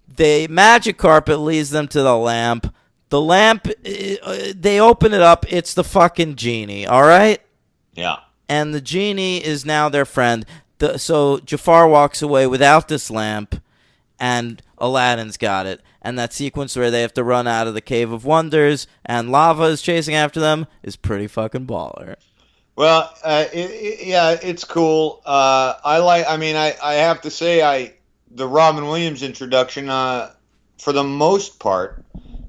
The magic carpet leads them to the lamp. The lamp, they open it up. It's the fucking genie, all right? Yeah. And the genie is now their friend. So Jafar walks away without this lamp, and Aladdin's got it. And that sequence where they have to run out of the Cave of Wonders and lava is chasing after them is pretty fucking baller. Well, it's cool. I have to say, the Robin Williams introduction, for the most part,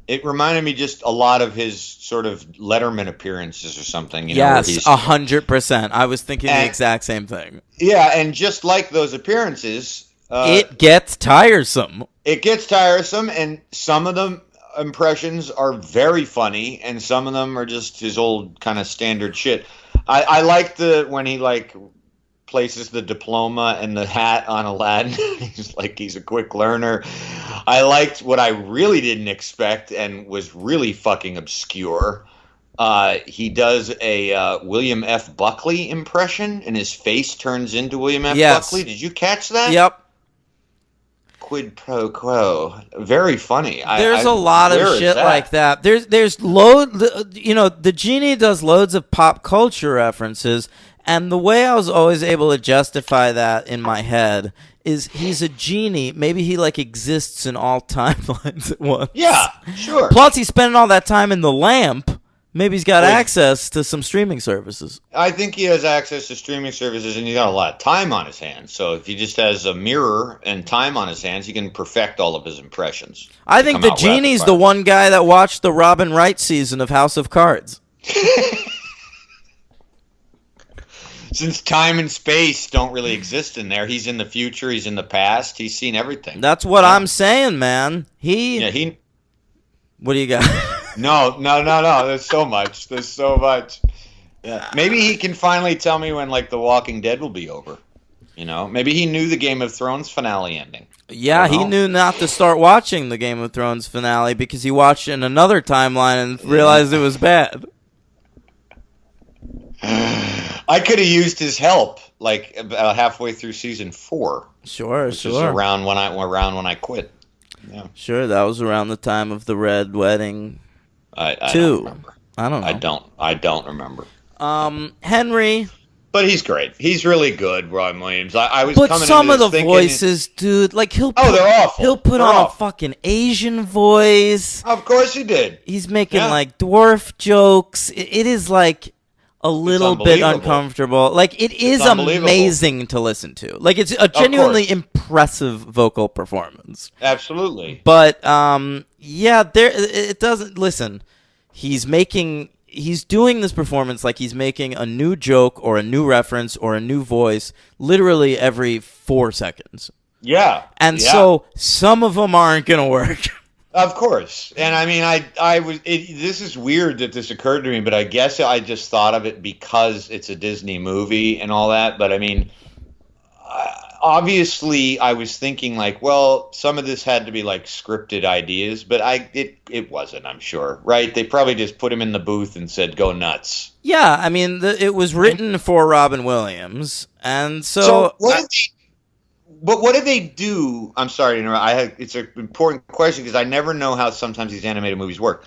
it reminded me just a lot of his sort of Letterman appearances or something. Yes, 100%. I was thinking the exact same thing. Yeah, and just like those appearances, it gets tiresome. It gets tiresome, and some of the impressions are very funny, and some of them are just his old kind of standard shit. I like when he places the diploma and the hat on Aladdin. he's a quick learner. I liked what I really didn't expect and was really fucking obscure. He does a William F. Buckley impression, and his face turns into William F. Buckley. Did you catch that? Yep. Quid pro quo. Very funny. There's a lot of shit like that. There's the genie does loads of pop culture references, and the way I was always able to justify that in my head is he's a genie. Maybe he exists in all timelines at once. Yeah, sure. Plus he's spending all that time in the lamp. Maybe he's got access to some streaming services. I think he has access to streaming services, and he's got a lot of time on his hands. So if he just has a mirror and time on his hands, he can perfect all of his impressions. I think the genie's the one guy that watched the Robin Wright season of House of Cards. Since time and space don't really exist in there, he's in the future, he's in the past, he's seen everything. That's what I'm saying, man. What do you got? No. There's so much. Yeah. Maybe he can finally tell me when The Walking Dead will be over. Maybe he knew the Game of Thrones finale ending. Yeah, he knew not to start watching the Game of Thrones finale because he watched it in another timeline and realized it was bad. I could have used his help about halfway through season 4. Sure. Which is around when I quit. Yeah. Sure, that was around the time of the Red Wedding. I don't remember. I don't know. I don't remember. Henry. But he's great. He's really good, Robin Williams. I was But coming some into of this the thinking, voices, dude, like they're awful. He'll put They're on a awful. fucking Asian voice. Of course he did. He's making Yeah. like dwarf jokes. It is like a little bit unbelievable. uncomfortable. Like it is unbelievable. amazing to listen to. Like it's a genuinely impressive vocal performance. Absolutely. But yeah, it doesn't listen. He's doing this performance like he's making a new joke or a new reference or a new voice literally every 4 seconds. Yeah. And yeah. so some of them aren't going to work. Of course. And I mean, this is weird that this occurred to me, but I guess I just thought of it because it's a Disney movie and all that. But I mean, obviously I was thinking like, well, some of this had to be like scripted ideas, but it wasn't, I'm sure. Right? They probably just put him in the booth and said, go nuts. Yeah. I mean, it was written for Robin Williams. And so what did they do? I'm sorry to interrupt. It's an important question because I never know how sometimes these animated movies work.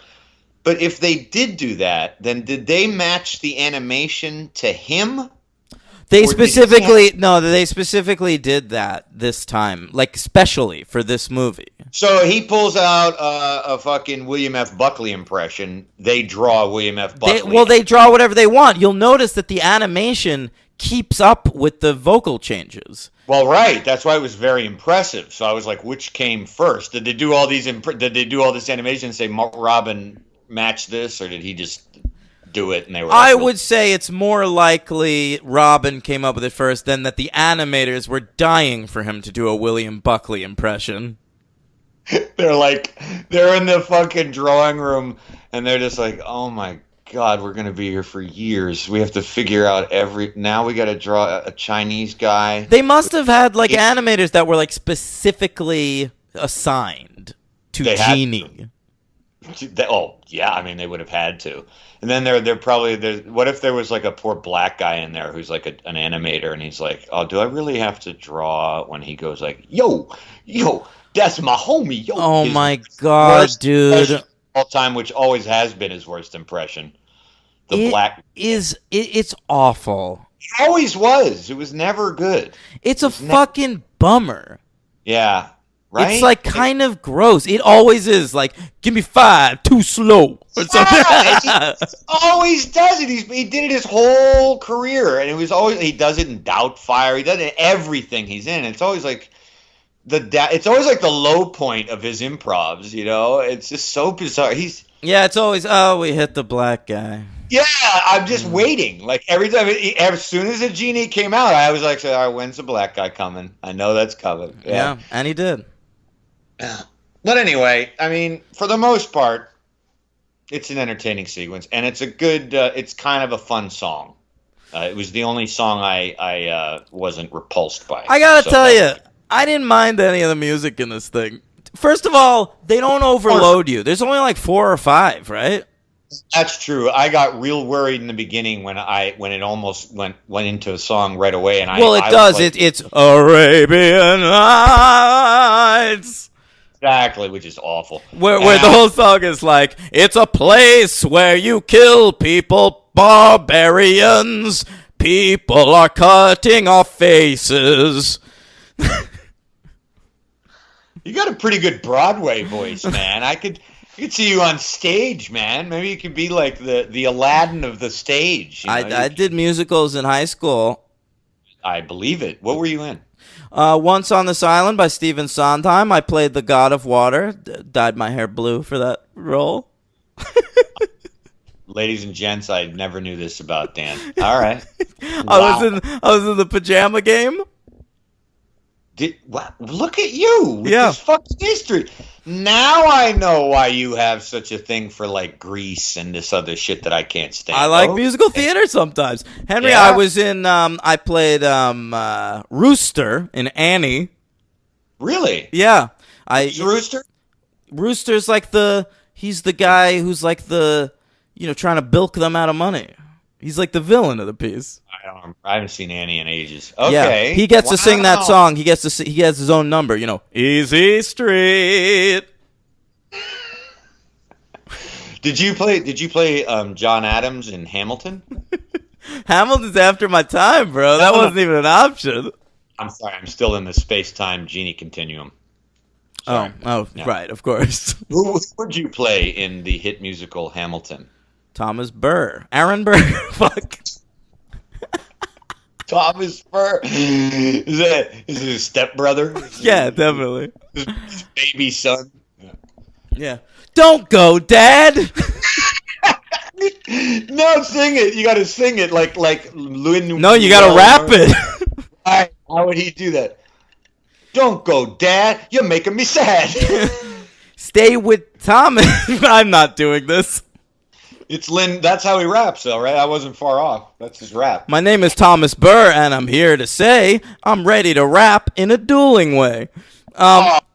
But if they did do that, then did they match the animation to him? They specifically did that this time, like especially for this movie. So he pulls out a fucking William F. Buckley impression. They draw William F. Buckley. They draw whatever they want. You'll notice that the animation keeps up with the vocal changes. Well, right. That's why it was very impressive. So I was like, which came first? Did they do all these? Did they do all this animation and say Robin match this, or did he just do it and they were? I would say it's more likely Robin came up with it first than that the animators were dying for him to do a William Buckley impression. They're in the fucking drawing room and they're just like, oh my God, we're gonna be here for years. We have to figure out now we got to draw a Chinese guy. They must have had like animators that were like specifically assigned to Genie. Yeah, I mean they would have had to. And then they're probably what if there was like a poor black guy in there who's like an animator and he's like, oh, do I really have to draw when he goes like, yo, that's my homie, yo. Oh my God, dude. All time, which always has been his worst impression. It's awful. It always was. It was never good. It's a fucking bummer. Yeah. Right? It's like kind of gross. It always is like, give me 5, too slow. Or something. Yeah, he always does it. He did it his whole career, and he does it in Doubtfire. He does it in everything he's in. It's always like it's always like the low point of his improvs. You know, it's just so bizarre. It's always we hit the black guy. Yeah, I'm just waiting. Like every time, as soon as the Genie came out, I was like, all right, when's the black guy coming? I know that's coming. Yeah, and he did. But anyway, I mean, for the most part, it's an entertaining sequence, and it's a good. It's kind of a fun song. It was the only song I wasn't repulsed by. I gotta tell you, I didn't mind any of the music in this thing. First of all, they don't overload you. There's only like 4 or 5, right? That's true. I got real worried in the beginning when it almost went into a song right away, and it does. Like, it's Arabian Nights. Exactly, which is awful. Where the whole song is like, it's a place where you kill people, barbarians. People are cutting off faces. You got a pretty good Broadway voice, man. I could see you on stage, man. Maybe you could be like the Aladdin of the stage. You know? I did musicals in high school. I believe it. What were you in? Once on This Island by Stephen Sondheim. I played the God of Water. Dyed my hair blue for that role. Ladies and gents, I never knew this about Dan. All right. Wow. I was in the pajama game. Look at you with this fucking history. Now I know why you have such a thing for like Grease and this other shit that I can't stand. I like musical theater sometimes. Henry, I was in. I played Rooster in Annie. Really? Yeah. Who's Rooster? Rooster's like he's the guy who's like trying to bilk them out of money. He's like the villain of the piece. I haven't seen Annie in ages. Okay. Yeah, he gets to sing that song. He has his own number, Easy Street. Did you play John Adams in Hamilton? Hamilton's after my time, bro. That wasn't even an option. I'm sorry. I'm still in the space-time genie continuum. Sorry. Yeah. Right, of course. Who would you play in the hit musical Hamilton? Thomas Burr. Aaron Burr. Fuck. Thomas Burr. Is it his stepbrother? Yeah, definitely. His baby son. Yeah. Don't go, Dad. No, sing it. You got to sing it like Lin. No, you got to rap it. How would he do that? Don't go, Dad. You're making me sad. Stay with Thomas. I'm not doing this. It's Lin. That's how he raps, though, right? I wasn't far off. That's his rap. My name is Thomas Burr, and I'm here to say I'm ready to rap in a dueling way.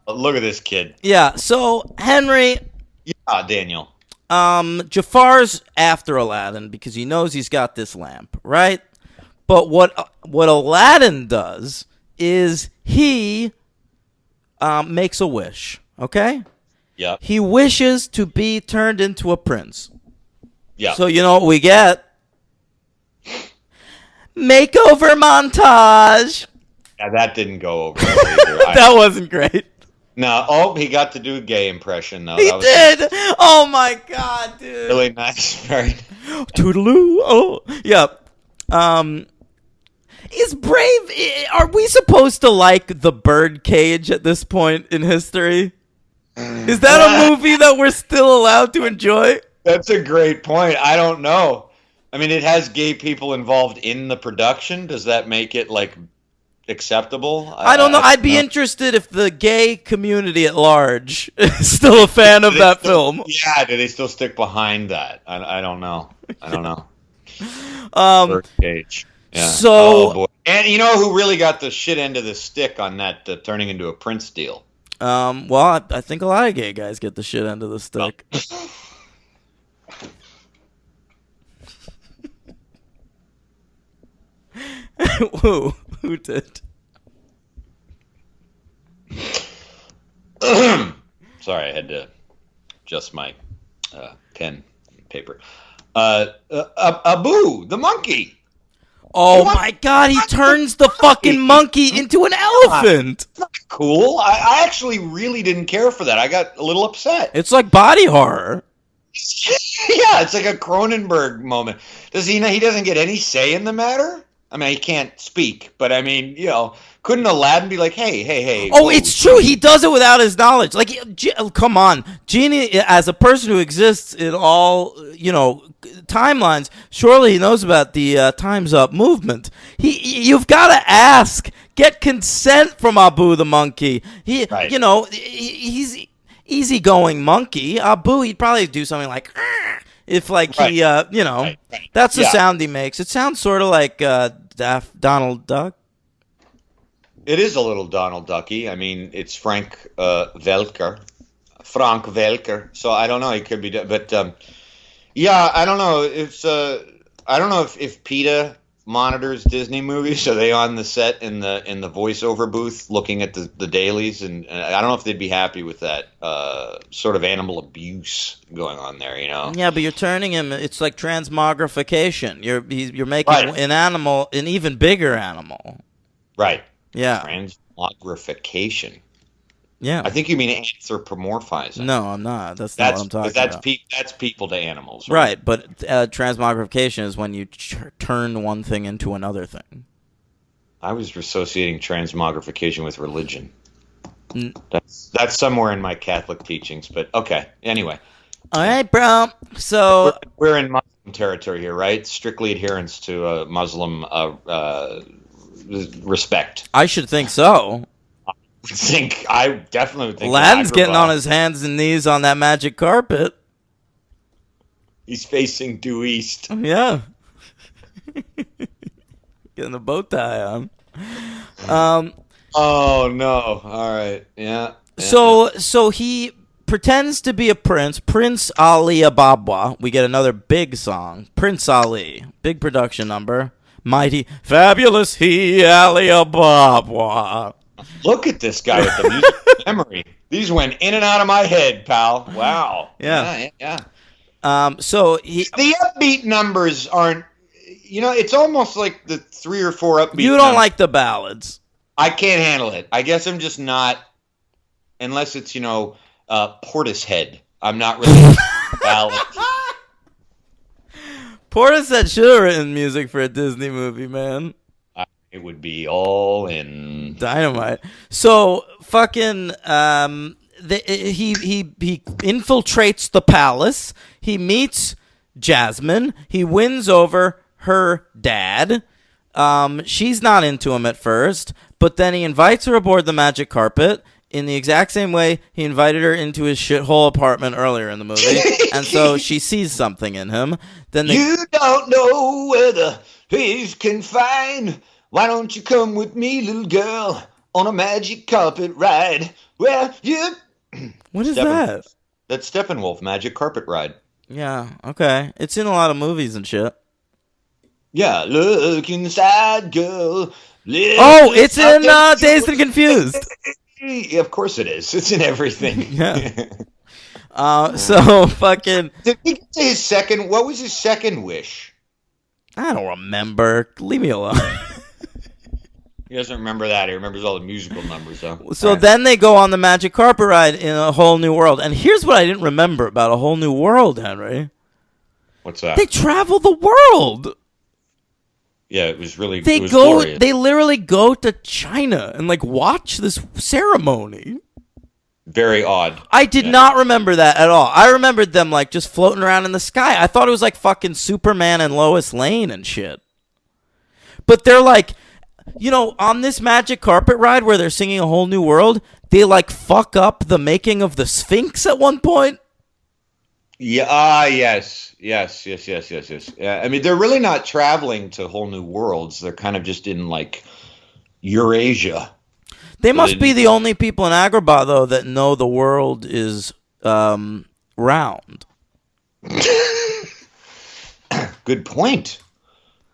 Look at this kid. Yeah. So Henry. Yeah, Daniel. Jafar's after Aladdin because he knows he's got this lamp, right? But what Aladdin does is he makes a wish, okay? Yeah. He wishes to be turned into a prince. Yeah. So you know what we get? Makeover montage. Yeah, that didn't go over well either. That wasn't great. No, he got to do a gay impression, though. He did. Oh, my God, dude. Really nice. Very. Toodaloo. Oh, yeah. Is Brave... Are we supposed to like The Birdcage at this point in history? Is that a movie that we're still allowed to enjoy? That's a great point. I don't know. I mean, it has gay people involved in the production. Does that make it, like, acceptable? I don't know. I'd be interested if the gay community at large is still a fan of that film. Yeah, do they still stick behind that? I don't know. Birdcage. Yeah. So, oh, boy. And you know who really got the shit end of the stick on that turning into a Prince deal? Well, I think a lot of gay guys get the shit end of the stick. Who did? Sorry, I had to adjust my pen and paper. Abu, the monkey. Oh my God, he turns the fucking monkey into an elephant. That's not cool. I actually really didn't care for that. I got a little upset. It's like body horror. Yeah, it's like a Cronenberg moment. Does he doesn't get any say in the matter? I mean, he can't speak, but I mean, couldn't Aladdin be like, hey? Oh, it's true. He does it without his knowledge. Like, come on. Genie, as a person who exists in all, timelines, surely he knows about the Time's Up movement. You've got to ask, get consent from Abu the monkey. Right. He's easygoing monkey. Abu, he'd probably do something like, "Arr!" If like right. he, Right. that's the sound he makes. It sounds sort of like Donald Duck. It is a little Donald Ducky. I mean, it's Frank Welker. So I don't know. He could be, but yeah, I don't know. I don't know if PETA monitors Disney movies. Are they on the set in the voiceover booth looking at the dailies? And I don't know if they'd be happy with that sort of animal abuse going on there. Yeah, but you're turning him. It's like transmogrification. You're making an animal an even bigger animal. Right. Yeah. Transmogrification. Yeah. I think you mean anthropomorphizing. No, I'm not. That's not what I'm talking about. That's people to animals. Right, but transmogrification is when you turn one thing into another thing. I was associating transmogrification with religion. That's somewhere in my Catholic teachings, but okay. Anyway. All right, bro. So we're in Muslim territory here, right? Strictly adherence to Muslim respect. I should think so. I definitely would think Aladdin's getting on his hands and knees on that magic carpet. He's facing due east. Yeah. Getting a bow tie on. Oh no! All right, yeah. So he pretends to be a prince, Prince Ali Ababa. We get another big song, Prince Ali, big production number, mighty, fabulous he Ali Ababa. Look at this guy with the music memory. These went in and out of my head, pal. Wow. Yeah. Yeah. So the upbeat numbers aren't. it's almost like the 3 or 4 upbeat. You don't like the ballads. I can't handle it. I guess I'm just not, unless it's, Portishead. I'm not really ballad. Portishead should have written music for a Disney movie, man. It would be all in dynamite. So fucking he infiltrates the palace. He meets Jasmine. He wins over her dad. She's not into him at first, but then he invites her aboard the magic carpet in the exact same way he invited her into his shithole apartment earlier in the movie. And so she sees something in him. Then You don't know whether he's confined. Why don't you come with me, little girl, on a magic carpet ride? Well, What is that? That's Steppenwolf, Magic Carpet Ride. Yeah, okay. It's in a lot of movies and shit. Yeah, look inside, girl. It's in Dazed and Confused. Yeah, of course it is. It's in everything. Yeah. So fucking. Did he get to his second? What was his second wish? I don't remember. Leave me alone. He doesn't remember that. He remembers all the musical numbers, though. So then they go on the magic carpet ride in A Whole New World. And here's what I didn't remember about A Whole New World, Henry. What's that? They travel the world. Yeah, it was really. They glorious. They literally go to China and watch this ceremony. Very odd. I did not remember that at all. I remembered them just floating around in the sky. I thought it was like fucking Superman and Lois Lane and shit. But they're on this magic carpet ride where they're singing A Whole New World, they fuck up the making of the Sphinx at one point. Yeah. Yes. Yeah. I mean, they're really not traveling to whole new worlds. They're kind of just in Eurasia. They must be the only people in Agrabah, though, that know the world is round. Good point.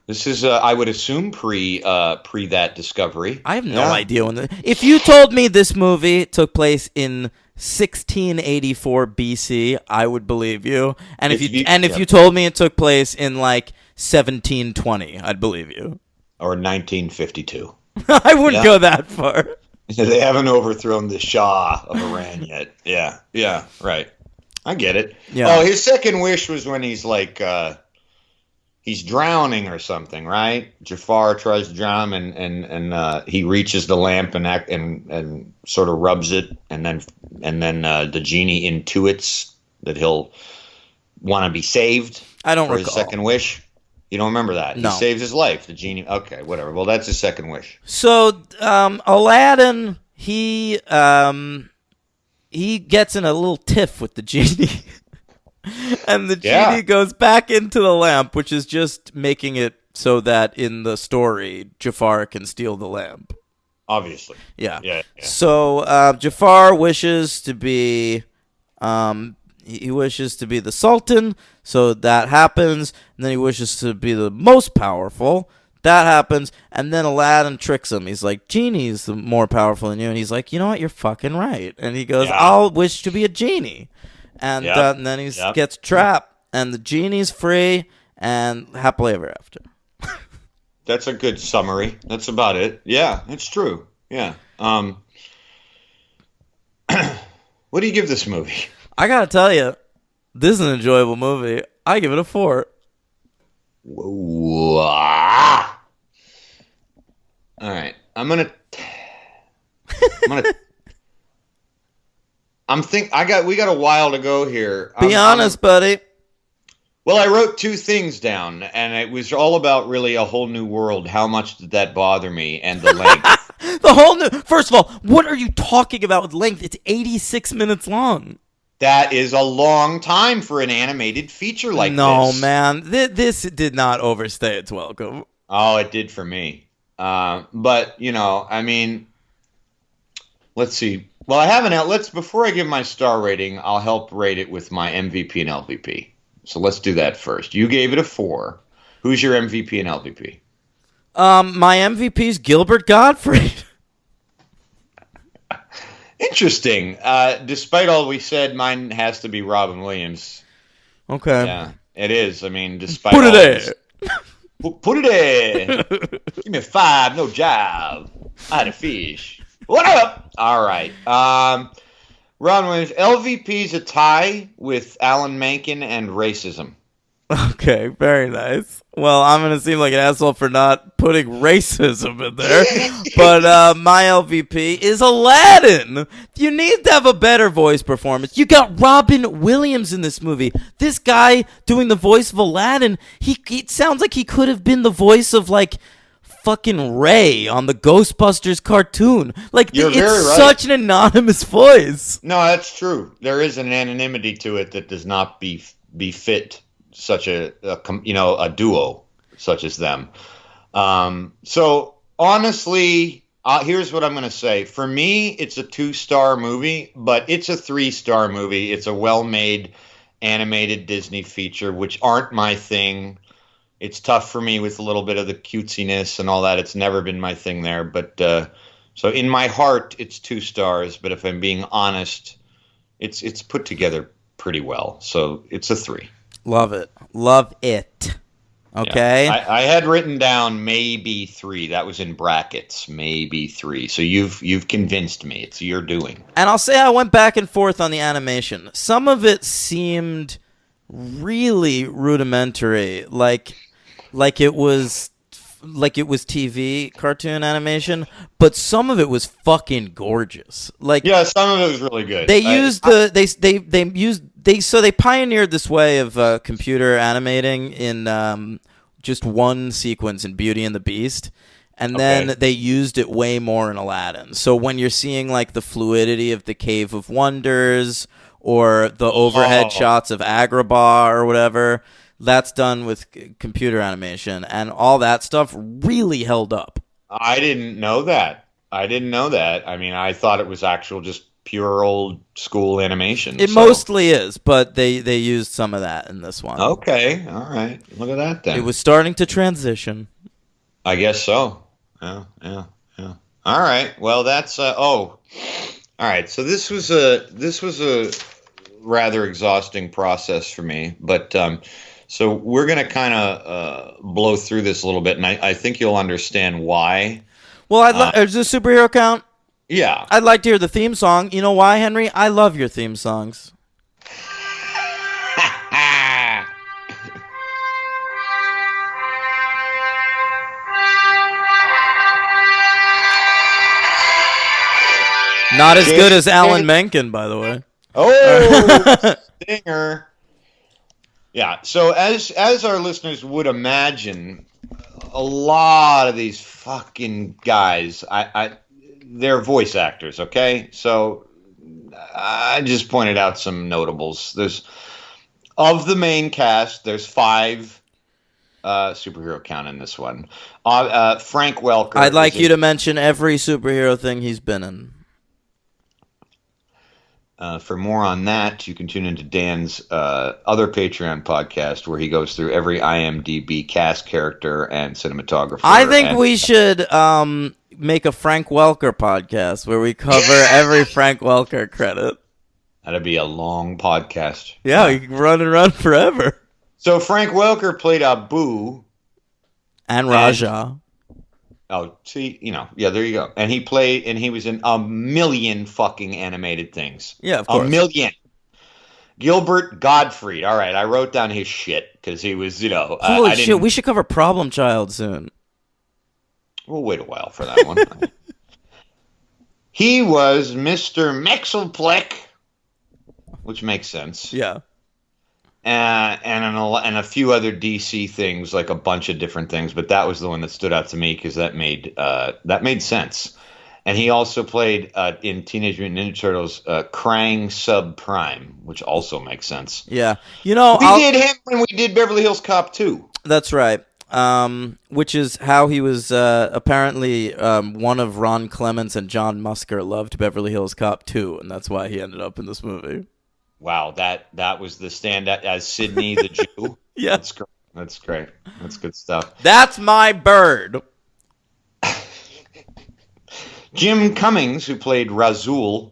This is, I would assume, pre that discovery. I have no idea when. If you told me this movie took place in 1684 BC, I would believe you. And if you told me it took place in 1720, I'd believe you. Or 1952. I wouldn't go that far. They haven't overthrown the Shah of Iran yet. Yeah, right. I get it. Yeah. Oh, his second wish was when he's he's drowning or something, right? Jafar tries to drown him, and he reaches the lamp and sort of rubs it, and then the genie intuits that he'll want to be saved. I don't for recall. His second wish. You don't remember that? No. He saves his life. The genie. Okay, whatever. Well, that's his second wish. So Aladdin, he gets in a little tiff with the genie. And the genie goes back into the lamp, which is just making it so that in the story, Jafar can steal the lamp. Obviously. Yeah. So Jafar wishes to be, he wishes to be the Sultan, so that happens. And then he wishes to be the most powerful. That happens. And then Aladdin tricks him. He's like, genie's more powerful than you. And he's like, you know what? You're fucking right. And he goes, I'll wish to be a genie. And then he gets trapped, and the genie's free, and happily ever after. That's a good summary. That's about it. Yeah, it's true. Yeah. What do you give this movie? I gotta tell you, this is an enjoyable movie. I give it a 4. Whoa. All right. We got a while to go here. Be honest, buddy. Well, I wrote 2 things down, and it was all about really A Whole New World. How much did that bother me, and the length. First of all, what are you talking about with length? It's 86 minutes long. That is a long time for an animated feature like this. No, man. This did not overstay its welcome. Oh, it did for me. But, I mean, let's see. Well, I haven't. Before I give my star rating, I'll help rate it with my MVP and LVP. So let's do that first. You gave it a 4. Who's your MVP and LVP? My MVP's Gilbert Gottfried. Interesting. Despite all we said, mine has to be Robin Williams. Okay. Yeah, it is. I mean, despite put all it there. Put it in. Give me a 5, no job. I had a fish. What up? All right. Ron Williams, LVP's a tie with Alan Menken and racism. Okay, very nice. Well, I'm going to seem like an asshole for not putting racism in there, but my LVP is Aladdin. You need to have a better voice performance. You got Robin Williams in this movie. This guy doing the voice of Aladdin, it sounds like he could have been the voice of, like, fucking Ray on the Ghostbusters cartoon. Like, You're very right. Such an anonymous voice. No, that's true. There is an anonymity to it that does not befit such a duo such as them. So honestly, here's what I'm going to say. For me, it's a 2-star movie, but it's a 3-star movie. It's a well-made animated Disney feature, which aren't my thing. It's tough for me with a little bit of the cutesiness and all that. It's never been my thing there. But so in my heart, it's 2 stars. But if I'm being honest, it's put together pretty well. So it's a 3. Love it. Love it. Okay. Yeah. I had written down maybe 3. That was in brackets, maybe 3. So you've convinced me. It's your doing. And I'll say I went back and forth on the animation. Some of it seemed really rudimentary, like it was TV cartoon animation, but some of it was fucking gorgeous. Like, yeah, some of it was really good. They pioneered this way of computer animating in just one sequence in Beauty and the Beast, and then they used it way more in Aladdin. So when you're seeing like the fluidity of the Cave of Wonders or the overhead shots of Agrabah or whatever, that's done with computer animation, and all that stuff really held up. I didn't know that. I mean, I thought it was actual just pure old school animation. It mostly is, but they used some of that in this one. Okay, all right. Look at that then. It was starting to transition. I guess so. Yeah. All right. Well, that's all right. So this was a rather exhausting process for me, but so we're gonna kind of blow through this a little bit, and I think you'll understand why. Well, is this superhero count? Yeah. I'd like to hear the theme song. You know why, Henry? I love your theme songs. Not as good as Alan Menken, by the way. Oh, stinger. Yeah, so as our listeners would imagine, a lot of these fucking guys, they're voice actors, okay? So I just pointed out some notables. Of the main cast, there's 5 superhero count in this one. Frank Welker. I'd like you to mention every superhero thing he's been in. For more on that, you can tune into Dan's other Patreon podcast where he goes through every IMDb cast, character, and cinematographer. I think we should make a Frank Welker podcast where we cover every Frank Welker credit. That'd be a long podcast. Yeah, you can run forever. So Frank Welker played Abu. And Raja. Oh, see, yeah, there you go. And he was in a million fucking animated things. Yeah, of course. A million. Gilbert Gottfried. All right, I wrote down his shit because he was, Holy shit, we should cover Problem Child soon. We'll wait a while for that one. He was Mr. Mexelpleck, which makes sense. Yeah. And a few other DC things, like a bunch of different things, but that was the one that stood out to me because that made sense. And he also played in Teenage Mutant Ninja Turtles Krang Subprime, which also makes sense. Yeah, we did him when we did Beverly Hills Cop 2. That's right. Which is how he was apparently one of Ron Clements and John Musker loved Beverly Hills Cop 2, and that's why he ended up in this movie. Wow, that was the standout as Sidney the Jew. Yeah, that's great. That's good stuff. That's my bird. Jim Cummings, who played Razul.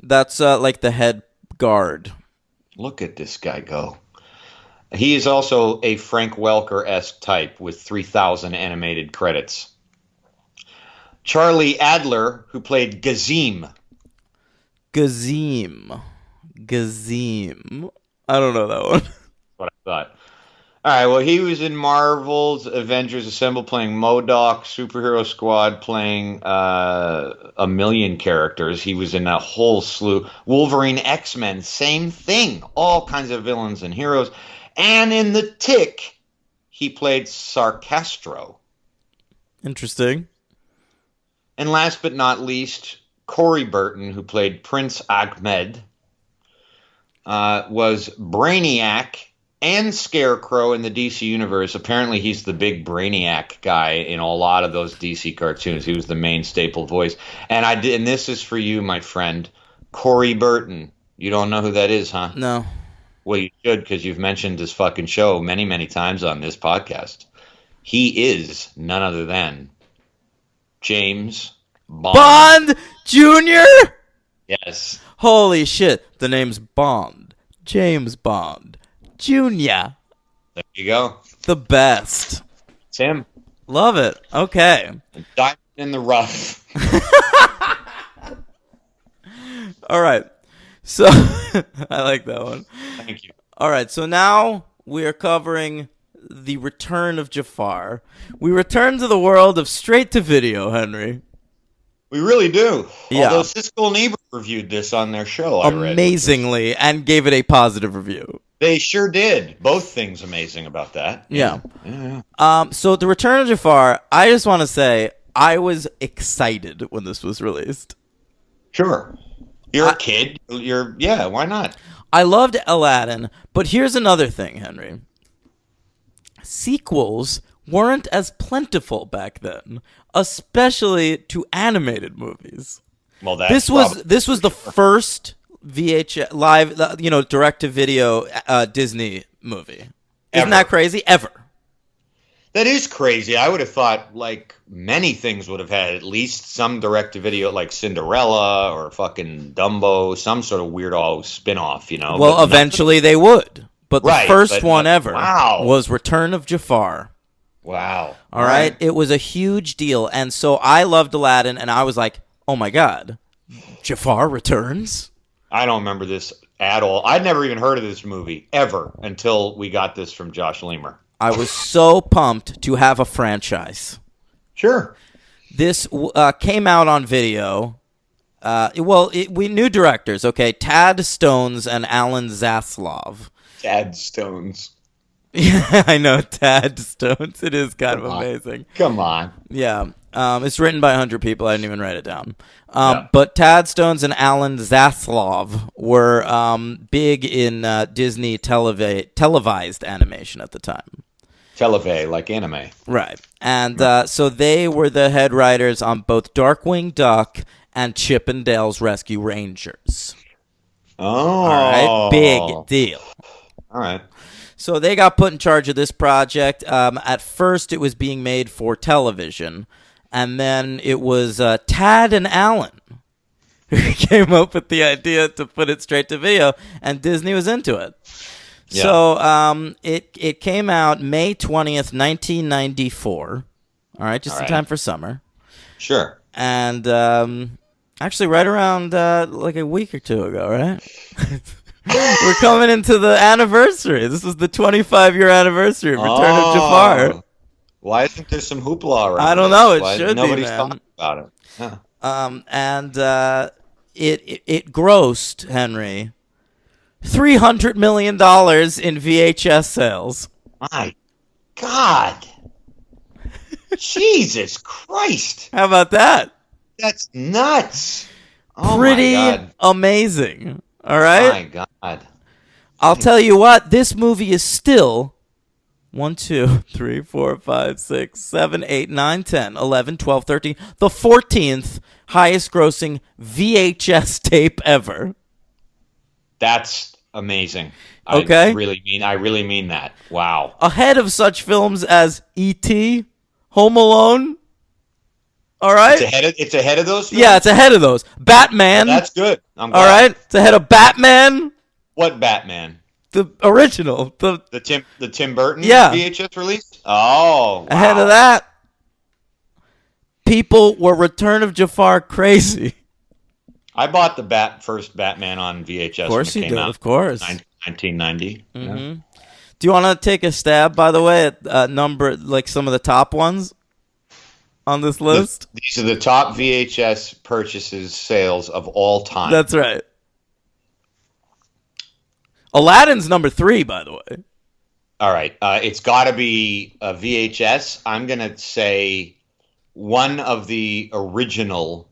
That's like the head guard. Look at this guy go. He is also a Frank Welker-esque type with 3,000 animated credits. Charlie Adler, who played Gazim. Gazim. I don't know that one. That's what I thought. All right, well, he was in Marvel's Avengers Assemble playing MODOK, Superhero Squad playing a million characters. He was in a whole slew. Wolverine, X-Men, same thing. All kinds of villains and heroes. And in The Tick, he played Sarcastro. Interesting. And last but not least, Corey Burton, who played Prince Ahmed, was Brainiac and Scarecrow in the DC universe. Apparently, he's the big Brainiac guy in a lot of those DC cartoons. He was the main staple voice. And this is for you, my friend, Corey Burton. You don't know who that is, huh? No. Well, you should, because you've mentioned his fucking show many, many times on this podcast. He is none other than James Bond Jr.? Yes. Holy shit. The name's Bond. James Bond Jr. There you go. The best. It's him. Love it. Okay. Diamond in the rough. All right. So, I like that one. Thank you. All right. So now we are covering the Return of Jafar. We return to the world of straight-to-video, Henry. We really do. Yeah. Although Siskel and Ebert reviewed this on their show, I read. Amazingly, and gave it a positive review. They sure did. Both things amazing about that. Yeah. Yeah. So the Return of Jafar, I just want to say, I was excited when this was released. Sure. You're a kid. Yeah, why not? I loved Aladdin, but here's another thing, Henry. Sequels weren't as plentiful back then, especially to animated movies. Well, This was the first VHS live, direct to video Disney movie. Isn't that crazy? Ever. That is crazy. I would have thought, like, many things would have had at least some direct-to-video, like Cinderella or fucking Dumbo, some sort of weirdo spin-off, Well, but eventually they would. But the Right, first but one no- ever wow. was Return of Jafar. Wow. All right? It was a huge deal. And so I loved Aladdin, and I was like, oh, my God. Jafar returns? I don't remember this at all. I'd never even heard of this movie, ever, until we got this from Josh Leamer. I was so pumped to have a franchise. Sure. This came out on video. We knew directors, okay? Tad Stones and Alan Zaslav. Tad Stones. Yeah, I know, Tad Stones. It is kind of amazing. Come on. Yeah. It's written by 100 people. I didn't even write it down. Yeah. But Tad Stones and Alan Zaslav were big in Disney televised animation at the time. Televe, like anime. Right. And so they were the head writers on both Darkwing Duck and Chip and Dale's Rescue Rangers. Oh. All right. Big deal. All right. So they got put in charge of this project. At first, it was being made for television. And then it was Tad and Alan who came up with the idea to put it straight to video. And Disney was into it. Yeah. So it came out May 20th, 1994. All right, just in time for summer. Sure. And actually right around like a week or two ago, right? We're coming into the anniversary. This was the 25-year anniversary of Return of Jafar. Why isn't there some hoopla around I don't this? know. It Why- should be, Nobody's man. talking about it. Huh. And it grossed, Henry, $300 million in VHS sales. My God. Jesus Christ. How about that? That's nuts. Oh Pretty my God. amazing. All right? My God. I'll tell you what, this movie is still 1, 2, 3, 4, 5, 6, 7, 8, 9, 10, 11, 12, 13, the 14th highest grossing VHS tape ever. That's amazing. Okay. I really mean that. Wow. Ahead of such films as E.T., Home Alone. All right? It's ahead of those films? Yeah, it's ahead of those. Batman. That's good. I'm glad. All right? It's ahead of Batman. What Batman? The original. The Tim Burton Yeah. VHS release? Oh, wow. Ahead of that, people were Return of Jafar crazy. I bought the first Batman on VHS Of course when you it came did, out. of course. 1990. Mm-hmm. Yeah. Do you want to take a stab, by the way, at number, like some of the top ones on this list? These are the top VHS purchases sales of all time. That's right. Aladdin's number 3, by the way. All right. It's got to be a VHS. I'm going to say one of the original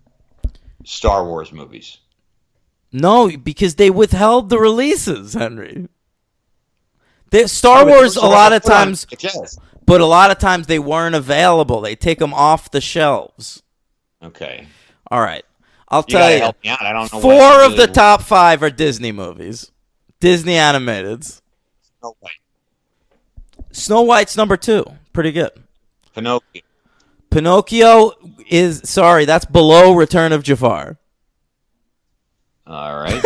Star Wars movies. No, because they withheld the releases, Henry. Star Wars, a lot of times, but a lot of times they weren't available. They take them off the shelves. Okay. All right. I'll You tell gotta you. help me out. I don't know. 4 of the top 5 are Disney movies. Disney animateds. Snow White. Snow White's number 2. Pretty good. Pinocchio. Pinocchio is, sorry, that's below Return of Jafar. All right.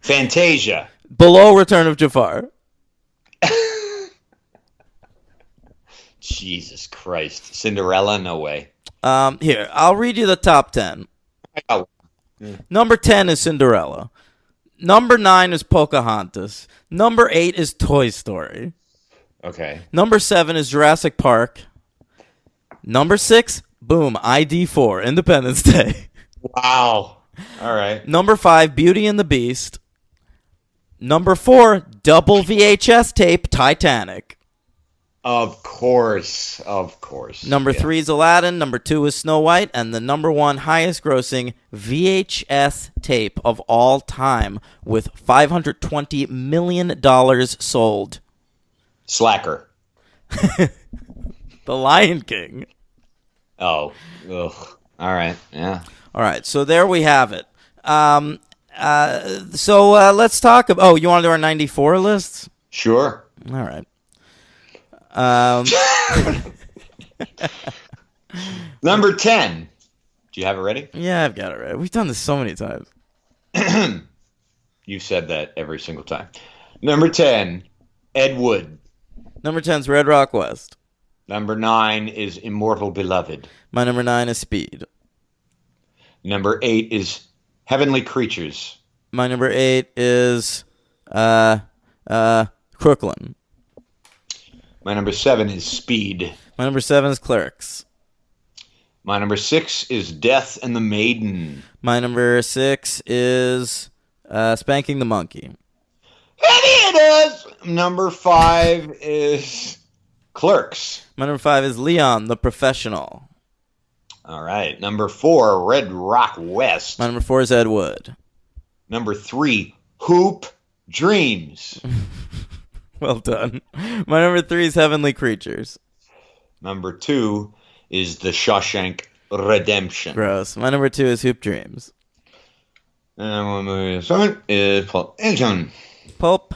Fantasia. Below Return of Jafar. Jesus Christ. Cinderella? No way. Here, I'll read you the top 10. Oh. Number 10 is Cinderella. Number 9 is Pocahontas. Number 8 is Toy Story. Okay. Number 7 is Jurassic Park. Number 6, boom, ID4, Independence Day. Wow. All right. Number 5, Beauty and the Beast. Number 4, double VHS tape, Titanic. Of course. Of course. Number 3 is Aladdin. Number 2 is Snow White. And the number 1 highest grossing VHS tape of all time with $520 million sold. Slacker. The Lion King. Oh. Ugh. All right. Yeah. All right, so there we have it. So let's talk about... Oh, you want to do our 94 lists? Sure. All right. Number 10. Do you have it ready? Yeah, I've got it right. We've done this so many times. You've said that every single time. Number 10, Ed Wood. Number 10 is Red Rock West. Number 9 is Immortal Beloved. My number 9 is Speed. Number 8 is Heavenly Creatures. My number 8 is Crooklyn. My number 7 is Speed. My number 7 is Clerks. My number 6 is Death and the Maiden. My number 6 is Spanking the Monkey. And it is! Number 5 is Clerks. My number 5 is Leon, the Professional. All right. Number 4, Red Rock West. My number 4 is Ed Wood. Number 3, Hoop Dreams. Well done. My number 3 is Heavenly Creatures. Number 2 is The Shawshank Redemption. Gross. My number 2 is Hoop Dreams. And my 7 is Pulp Fiction. Pulp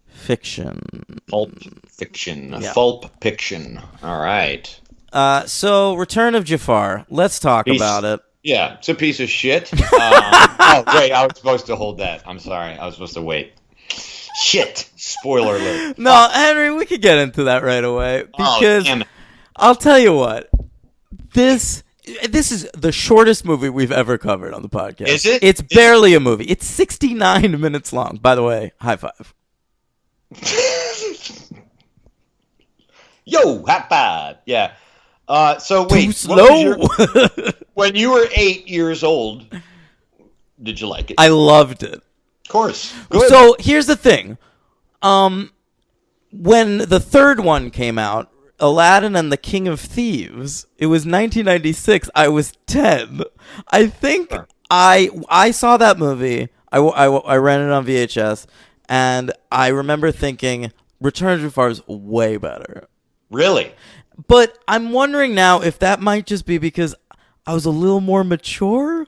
Fiction. Pulp Fiction. Yeah. Pulp Fiction. All right. So, Return of Jafar. Let's talk about it. Yeah, it's a piece of shit. Oh, wait, I was supposed to hold that. I'm sorry. I was supposed to wait. Shit. Spoiler alert. No, Henry, we could get into that right away. Because damn it. I'll tell you what. This is the shortest movie we've ever covered on the podcast. Is it? It's barely a movie. It's 69 minutes long. By the way, high five. Yo, high five. Yeah. So wait. Too slow. When you were 8 years old, did you like it? I loved it. Of course. Good. So here's the thing. When the third one came out, Aladdin and the King of Thieves, it was 1996. I was 10. I think I saw that movie. I rented it on VHS, and I remember thinking Return of Jafar is way better. Really? But I'm wondering now if that might just be because I was a little more mature.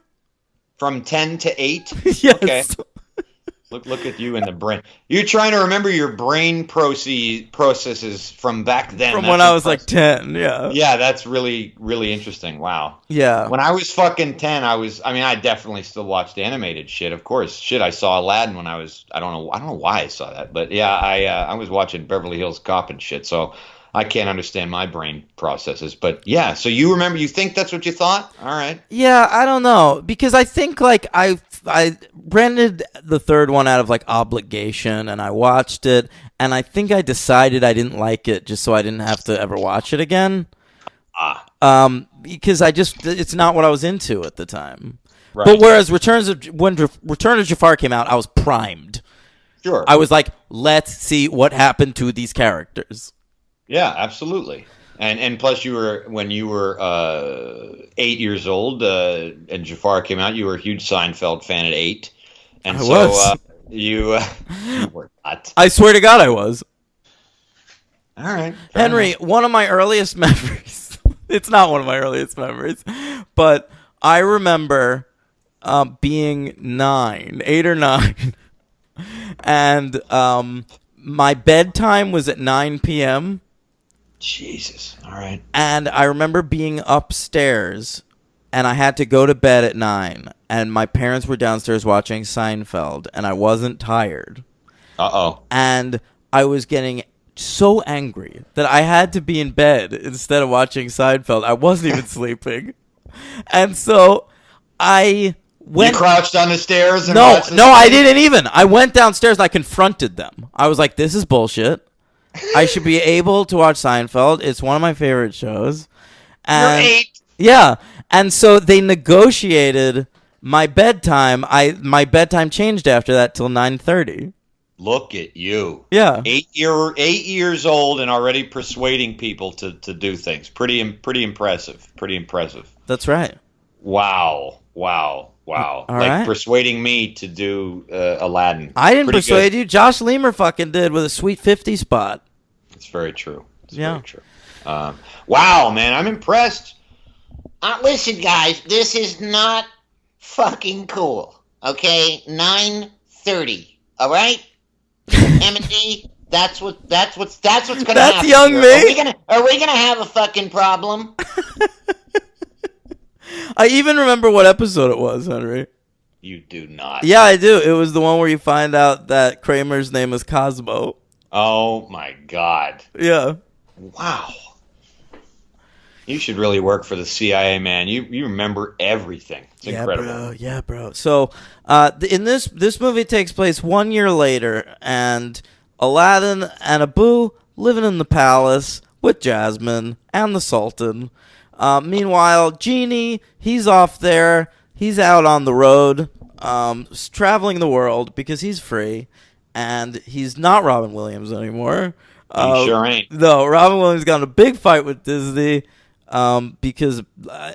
From 10 to 8? Yes. Okay. Look at you in the brain. You're trying to remember your brain processes from back then. From That's when I was like impressive. 10, yeah. Yeah, that's really, really interesting. Wow. Yeah. When I was fucking 10, I definitely still watched animated shit, of course. Shit, I saw Aladdin when I don't know why I saw that, but yeah, I was watching Beverly Hills Cop and shit, so I can't understand my brain processes. But yeah, so you think that's what you thought? All right. Yeah, I don't know, because I think like I rented the third one out of like obligation, and I watched it, and I think I decided I didn't like it just so I didn't have to ever watch it again. Ah, Because it's not what I was into at the time. right. But whereas when Return of Jafar came out, I was primed. Sure. I was like, let's see what happened to these characters. Yeah, absolutely. And plus, when you were 8 years old, and Jafar came out, you were a huge Seinfeld fan at 8, and I so was. you were not. I swear to God, I was. All right, fair Henry, enough. one of my earliest memories. It's not one of my earliest memories, but I remember being 8 or 9, and my bedtime was at 9 p.m. Jesus. All right. And I remember being upstairs, and I had to go to bed at 9, and my parents were downstairs watching Seinfeld, and I wasn't tired. Uh-oh. And I was getting so angry that I had to be in bed instead of watching Seinfeld. I wasn't even sleeping. And so I went... You crouched on the stairs and No, watched this I thing? didn't even. I went downstairs and I confronted them. I was like, this is bullshit. I should be able to watch Seinfeld. It's one of my favorite shows. And, You're 8. yeah. And so they negotiated my bedtime. My bedtime changed after that till 9:30. Look at you. Yeah. 8 years old and already persuading people to do things. Pretty impressive. Pretty impressive. That's right. Wow. All Like right. persuading me to do Aladdin. I didn't Pretty persuade good. you. Josh Leamer fucking did with a sweet 50 spot. It's very true. It's Yeah. very true. Wow, man, I'm impressed. Listen, guys, this is not fucking cool. Okay, 9:30. All right, M&D. That's what's gonna happen. That's young here. me. Are we gonna have a fucking problem? I even remember what episode it was, Henry. You do not. Yeah, I do. It was the one where you find out that Kramer's name is Cosmo. Oh my God. Yeah. Wow. You should really work for the CIA, man. You remember everything. It's incredible. Yeah, bro. So, in this movie takes place 1 year later, and Aladdin and Abu living in the palace with Jasmine and the Sultan. Meanwhile, Genie, he's off there. He's out on the road, traveling the world because he's free, and he's not Robin Williams anymore. He sure ain't. No, Robin Williams got in a big fight with Disney because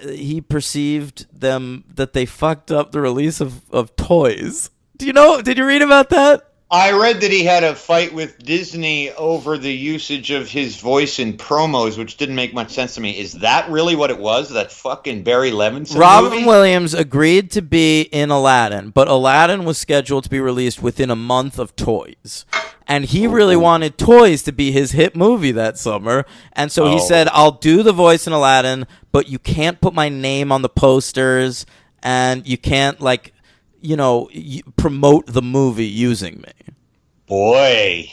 he perceived that they fucked up the release of toys. Did you read about that? I read that he had a fight with Disney over the usage of his voice in promos, which didn't make much sense to me. Is that really what it was? That fucking Barry Levinson Robin movie? Williams agreed to be in Aladdin, but Aladdin was scheduled to be released within a month of Toys. And he really wanted Toys to be his hit movie that summer. And so he said, I'll do the voice in Aladdin, but you can't put my name on the posters, and you can't, promote the movie using me. Boy.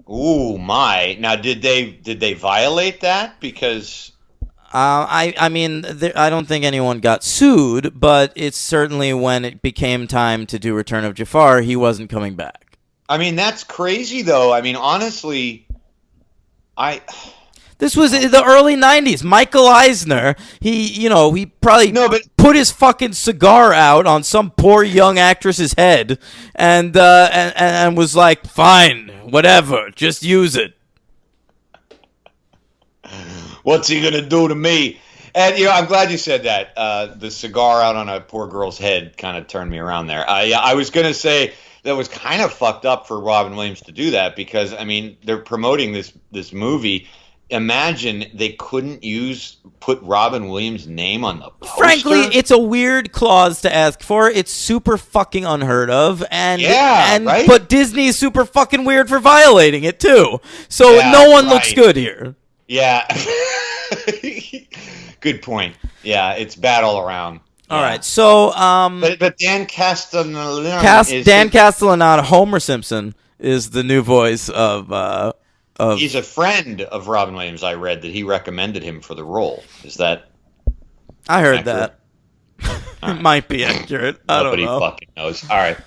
Ooh, my. Now, did they violate that? Because... I don't think anyone got sued, but it's certainly when it became time to do Return of Jafar, he wasn't coming back. I mean, that's crazy, though. I mean, honestly, This was in the early 90s. Michael Eisner, he probably put his fucking cigar out on some poor young actress's head and was like, fine, whatever, just use it. What's he gonna do to me? And I'm glad you said that. The cigar out on a poor girl's head kind of turned me around there. I was gonna say that was kind of fucked up for Robin Williams to do that because I mean they're promoting this movie, imagine they couldn't put Robin Williams' name on the poster. Frankly, it's a weird clause to ask for. It's super fucking unheard of, right? But Disney is super fucking weird for violating it too. So no one looks good here. Yeah. Good point. Yeah, it's bad all around. All right, so but Dan Castellaneta Dan Castellaneta, Homer Simpson, is the new voice of. He's a friend of Robin Williams. I read that he recommended him for the role. Is that? I heard accurate? That. It might be accurate. I don't know. Nobody fucking knows. All right.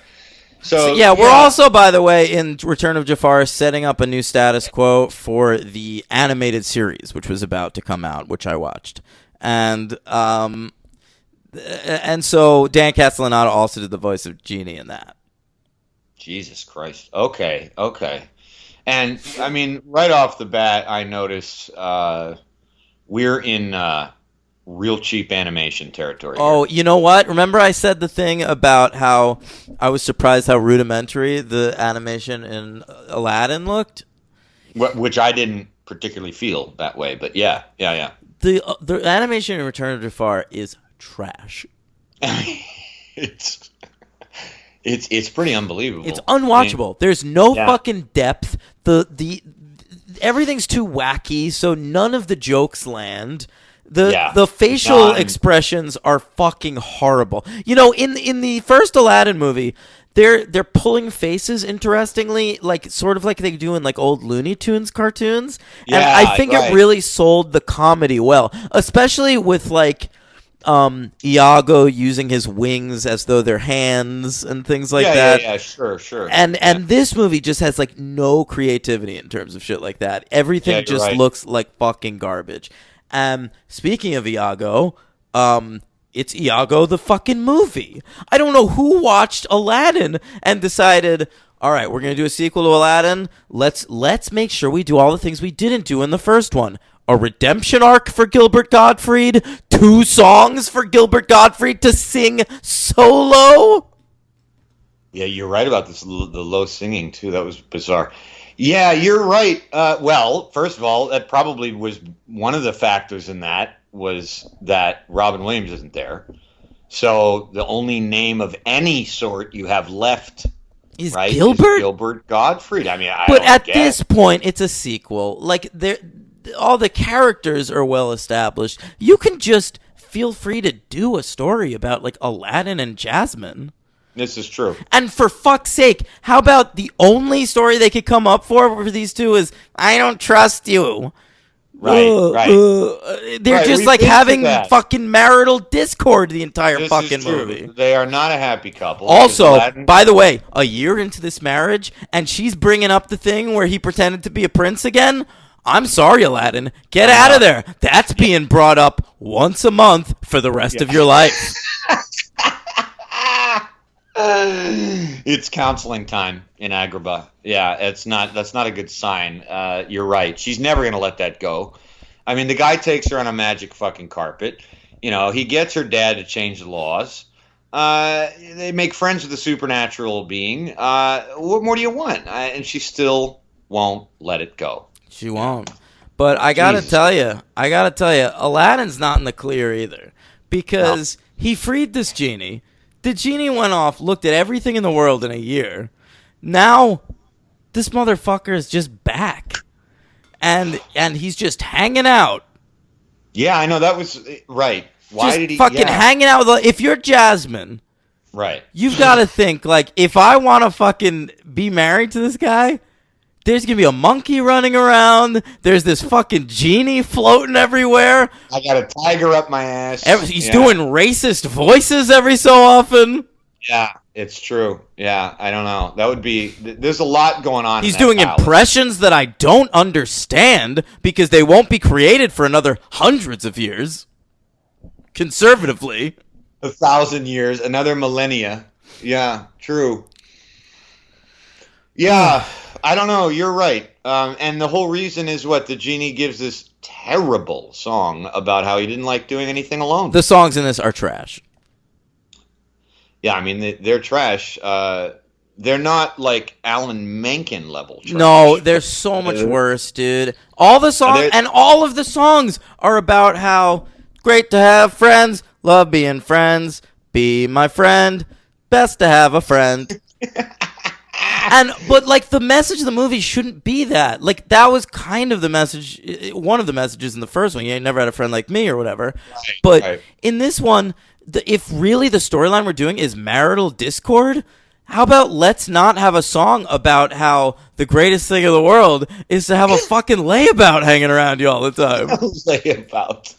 So we're also, by the way, in Return of Jafar, setting up a new status quo for the animated series, which was about to come out, which I watched, and so Dan Castellaneta also did the voice of Genie in that. Jesus Christ. Okay. And I mean, right off the bat, I notice we're in real cheap animation territory. Oh, here. you know what? Remember I said the thing about how I was surprised how rudimentary the animation in Aladdin looked? Which I didn't particularly feel that way, but yeah. The animation in Return of Jafar is trash. It's pretty unbelievable. It's unwatchable. There's no fucking depth. The everything's too wacky, so none of the jokes land. The facial expressions are fucking horrible. You know, in the first Aladdin movie, they're pulling faces interestingly, like sort of like they do in like old Looney Tunes cartoons. And I think it really sold the comedy well, especially with like Iago using his wings as though they're hands and things like that. Yeah, sure. And this movie just has like no creativity in terms of shit like that. Everything just looks like fucking garbage. Speaking of Iago, it's Iago the fucking movie. I don't know who watched Aladdin and decided, all right, we're going to do a sequel to Aladdin. Let's make sure we do all the things we didn't do in the first one. A redemption arc for Gilbert Gottfried, 2 songs for Gilbert Gottfried to sing solo. Yeah, you're right about this. The low singing too. That was bizarre. Yeah, you're right. Well, first of all, that probably was one of the factors in that was that Robin Williams isn't there. So the only name of any sort you have left is Gilbert? Is Gilbert Gottfried. I mean, but at this point, it's a sequel. Like all the characters are well established. You can just feel free to do a story about like Aladdin and Jasmine. This is true. And for fuck's sake, how about the only story they could come up for these two is, I don't trust you. Right. They're just like having fucking marital discord the entire fucking movie. They are not a happy couple. Also, by the way, a year into this marriage, and she's bringing up the thing where he pretended to be a prince again. I'm sorry, Aladdin. Get out of there. That's being brought up once a month for the rest of your life. It's counseling time in Agrabah. Yeah, that's not a good sign. You're right. She's never going to let that go. I mean, the guy takes her on a magic fucking carpet. You know, he gets her dad to change the laws. They make friends with a supernatural being. What more do you want? And she still won't let it go. She won't. But I gotta tell you, Aladdin's not in the clear either. Because he freed this genie. The genie went off, looked at everything in the world in a year. Now, this motherfucker is just back. And he's just hanging out. Yeah, I know, that was right. Why just did he fucking hanging out with, if you're Jasmine, right, you've got to think, like, if I want to fucking be married to this guy, there's going to be a monkey running around. There's this fucking genie floating everywhere. I got a tiger up my ass. He's doing racist voices every so often. Yeah, it's true. Yeah, I don't know. That would be... There's a lot going on. He's doing impressions that I don't understand because they won't be created for another hundreds of years. Conservatively. 1,000 years. Another millennia. Yeah, true. Yeah, I don't know. You're right. And the whole reason is what? The genie gives this terrible song about how he didn't like doing anything alone. The songs in this are trash. Yeah, I mean, they're trash. they're not like Alan Menken level trash. No, they're so much worse, dude. All the songs and all of the songs are about how great to have friends, love being friends, be my friend, best to have a friend. But like the message of the movie shouldn't be that. Like that was kind of the message, one of the messages in the first one. You ain't never had a friend like me or whatever. But in this one, if really the storyline we're doing is marital discord, how about let's not have a song about how the greatest thing in the world is to have a fucking layabout hanging around you all the time. Layabout.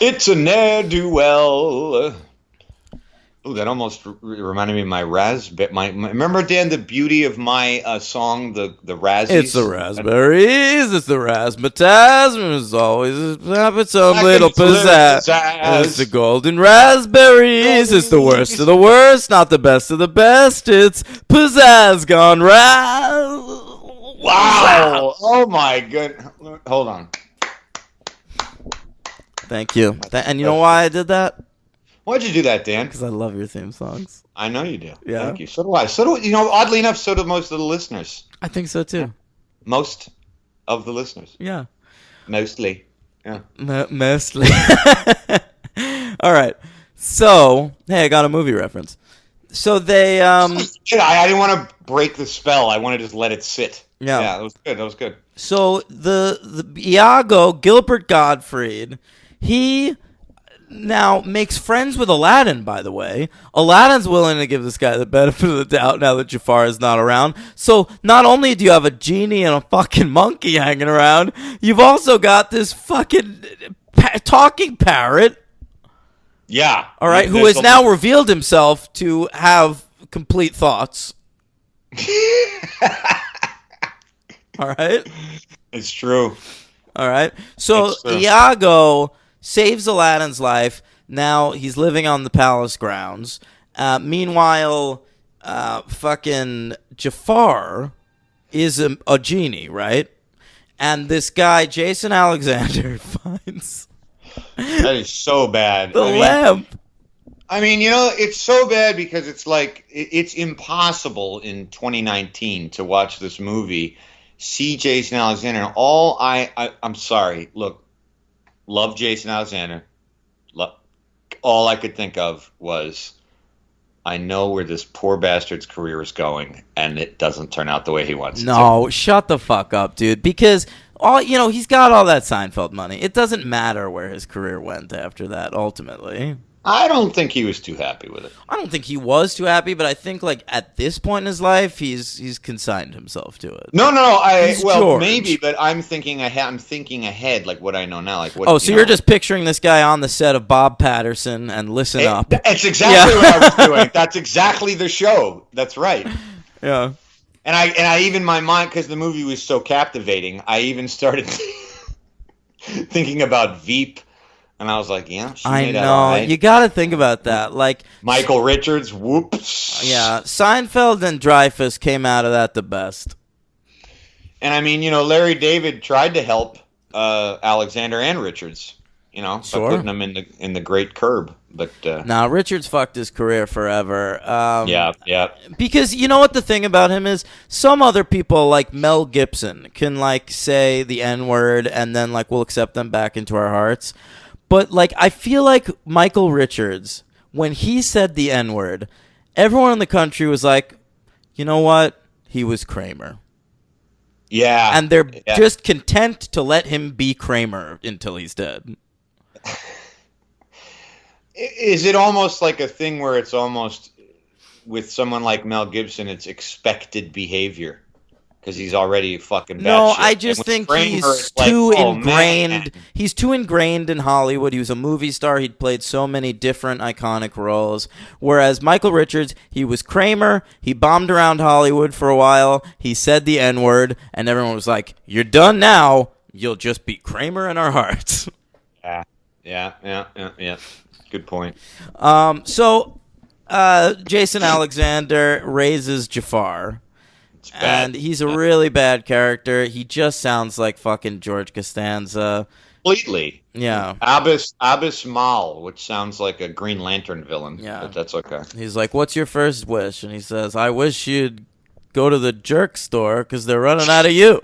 It's a ne'er-do-well. Oh, that almost reminded me of my raspberry. Remember, Dan, the beauty of my song, the Razzies? It's the raspberries, it's the razzmatazz, it's always having some little pizzazz. It's the golden raspberries, it's the worst of the worst, not the best of the best, it's pizzazz gone raz. Wow! Oh my goodness. Hold on. Thank you. And you know why I did that? Why'd you do that, Dan? Because I love your theme songs. I know you do. Yeah. Thank you. So do I. So do, you know, oddly enough, so do most of the listeners. I think so too. Most of the listeners. Yeah. Mostly. Yeah. Mostly. All right. So, hey, I got a movie reference. So they I didn't want to break the spell. I want to just let it sit. Yeah. Yeah, that was good. That was good. So the Iago, Gilbert Gottfried, he now makes friends with Aladdin, by the way. Aladdin's willing to give this guy the benefit of the doubt now that Jafar is not around. So not only do you have a genie and a fucking monkey hanging around, you've also got this fucking talking parrot. Yeah. All right, who has now revealed himself to have complete thoughts. All right? It's true. All right. So Iago saves Aladdin's life. Now he's living on the palace grounds. Meanwhile, fucking Jafar is a genie, right? And this guy, Jason Alexander, finds that is so bad. The lamp. I mean, you know, it's so bad because it's like it's impossible in 2019 to watch this movie, see Jason Alexander. And I'm sorry. Look, love Jason Alexander. All I could think of was, I know where this poor bastard's career is going, and it doesn't turn out the way he wants it to. No, shut the fuck up, dude. Because he's got all that Seinfeld money. It doesn't matter where his career went after that. Ultimately, I don't think he was too happy with it. I don't think he was too happy, but I think like at this point in his life, he's consigned himself to it. No, George. Maybe, but I'm thinking ahead. I'm thinking ahead, like what I know now. Like what? Oh, so you're just picturing this guy on the set of Bob Patterson and Listen Up. It's exactly what I was doing. That's exactly the show. That's right. Yeah. And I even my mind, because the movie was so captivating, I even started thinking about Veep. And I was like, yeah, she I made know. that all right. You got to think about that. Like Michael Richards, whoops. Yeah, Seinfeld and Dreyfuss came out of that the best. And I mean, Larry David tried to help Alexander and Richards, by putting them in the Great Curb. But now Richards fucked his career forever. Yeah. Because you know what the thing about him is? Some other people like Mel Gibson can like say the N-word and then like we'll accept them back into our hearts. But, like, I feel like Michael Richards, when he said the N-word, everyone in the country was like, you know what? He was Kramer. Yeah. And they're just content to let him be Kramer until he's dead. Is it almost like a thing where it's almost, with someone like Mel Gibson, it's expected behavior? Because he's already fucking bad No, shit. I just think he's too ingrained. Man. He's too ingrained in Hollywood. He was a movie star. He'd played so many different iconic roles. Whereas Michael Richards, he was Kramer. He bombed around Hollywood for a while. He said the N-word, and everyone was like, "You're done now. You'll just be Kramer in our hearts." Yeah. Good point. So, Jason Alexander raises Jafar. And he's a really bad character. He just sounds like fucking George Costanza. completely. Yeah. Abyss Mal, which sounds like a Green Lantern villain. Yeah. But that's okay. He's like, "What's your first wish?" And he says, "I wish you'd go to the jerk store because they're running out of you."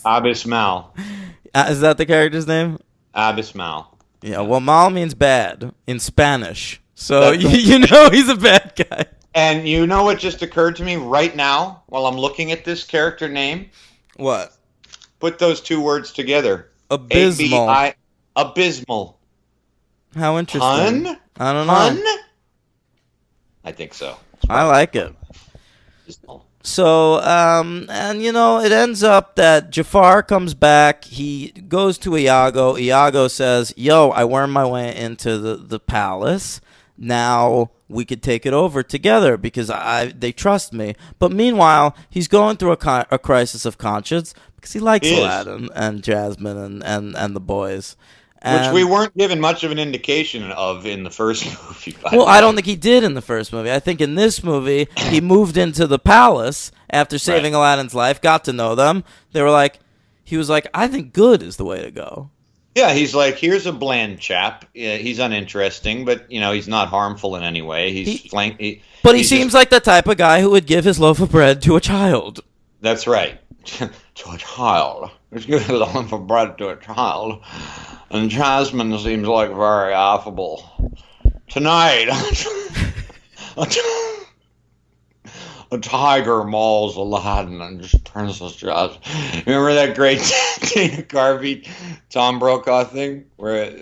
Abyss Mal. Is that the character's name? Abyss Mal. Yeah. Well, mal means bad in Spanish, so you know he's a bad guy. And you know what just occurred to me right now while I'm looking at this character name? What? Put those two words together. Abysmal. Abysmal. How interesting. Pun? I don't know. Pun? I think so. I like it. Abysmal. So, and you know, it ends up that Jafar comes back. He goes to Iago. Iago says, "Yo, I wormed my way into the palace. Now we could take it over together because they trust me." But meanwhile, he's going through a crisis of conscience because he likes Aladdin and Jasmine and the boys. Which we weren't given much of an indication of in the first movie. Well, I don't think he did in the first movie. I think in this movie, he moved into the palace after saving Aladdin's life, got to know them. He was like, "I think good is the way to go." Yeah, he's like, here's a bland chap. He's uninteresting, but, you know, he's not harmful in any way. But he seems like the type of guy who would give his loaf of bread to a child. That's right. To a child. He's giving a loaf of bread to a child. And Jasmine seems like very affable. Tonight, a tiger mauls Aladdin and just turns his jaws. Remember that great Dana Carvey, Tom Brokaw thing where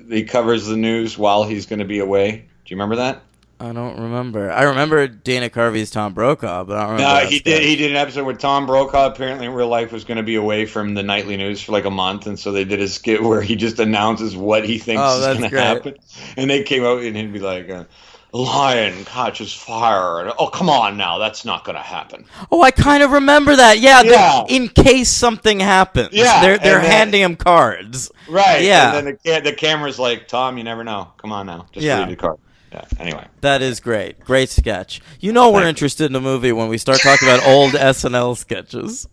he covers the news while he's going to be away? Do you remember that? I don't remember. I remember Dana Carvey's Tom Brokaw, but I don't remember. No, he did an episode where Tom Brokaw apparently in real life was going to be away from the nightly news for like a month, and so they did a skit where he just announces what he thinks is going to happen. And they came out and he'd be like, "A lion catches fire." And, "Oh, come on now, that's not going to happen." Oh, I kind of remember that. Yeah. In case something happens. Yeah, they're handing him cards. Right. Yeah. And then the camera's like, "Tom, you never know. Come on now, just read the card." Yeah, anyway. That is great. Great sketch. You know we're interested in a movie when we start talking about old SNL sketches.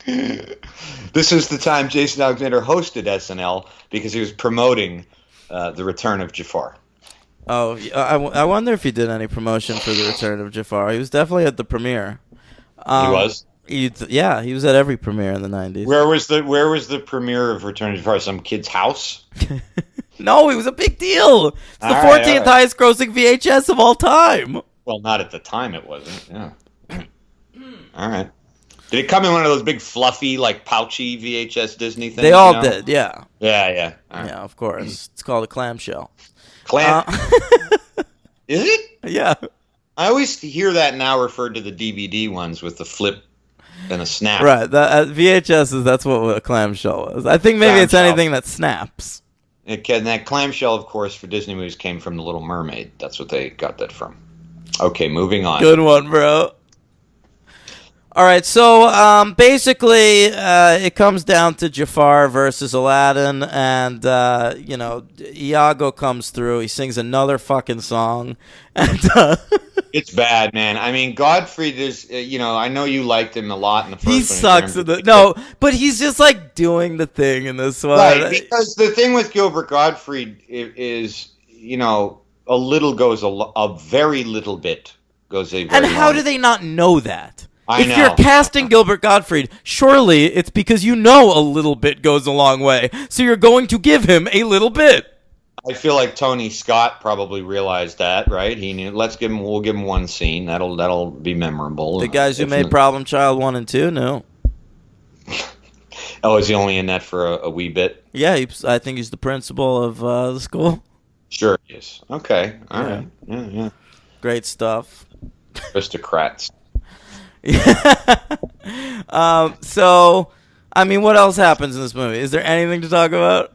This is the time Jason Alexander hosted SNL because he was promoting the Return of Jafar. Oh, I wonder if he did any promotion for the Return of Jafar. He was definitely at the premiere. He was? He was at every premiere in the 90s. Where was the premiere of Return of Jafar? Some kid's house? No, it was a big deal. It's the 14th highest grossing VHS of all time. Well, not at the time it wasn't. Yeah. All right. Did it come in one of those big fluffy, like pouchy VHS Disney things? They all did, yeah. Yeah. Yeah, of course. It's called a clamshell. Is it? Yeah. I always hear that now referred to the DVD ones with the flip and a snap. Right. VHS that's what a clamshell was. I think maybe it's anything that snaps. And that clamshell, of course, for Disney movies came from The Little Mermaid. That's what they got that from. Okay, moving on. Good one, bro. All right, so basically it comes down to Jafar versus Aladdin, and, Iago comes through. He sings another fucking song. And it's bad, man. I mean, Godfrey is, I know you liked him a lot in the first one. He sucks but he's just like doing the thing in this one. Right, because the thing with Gilbert Gottfried is, a very little bit goes a very And how long. do they not know that? I if know. you're casting Gilbert Gottfried, surely it's because you know a little bit goes a long way. So you're going to give him a little bit. I feel like Tony Scott probably realized that, right? He knew. We'll give him one scene. That'll be memorable. The guys who made Problem Child 1 and 2, no. Oh, is he only in that for a wee bit? Yeah, I think he's the principal of the school. Sure he is. Okay, all right. Yeah. Great stuff. Aristocrats. So, I mean, what else happens in this movie? Is there anything to talk about?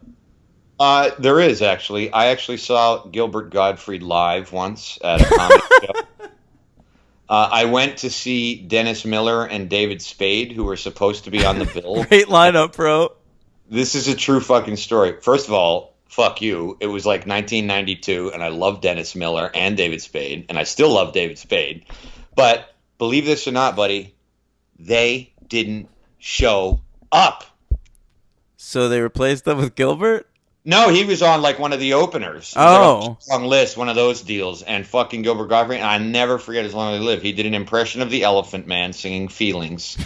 There is, actually. I actually saw Gilbert Gottfried live once at a comedy show. I went to see Dennis Miller and David Spade, who were supposed to be on the bill. Great lineup, bro. This is a true fucking story. First of all, fuck you. It was like 1992, and I love Dennis Miller and David Spade, and I still love David Spade. But believe this or not, buddy, they didn't show up. So they replaced them with Gilbert? No, he was on like one of the openers. Oh. On list, one of those deals, and fucking Gilbert Gottfried. And I never forget as long as I live. He did an impression of the Elephant Man singing "Feelings."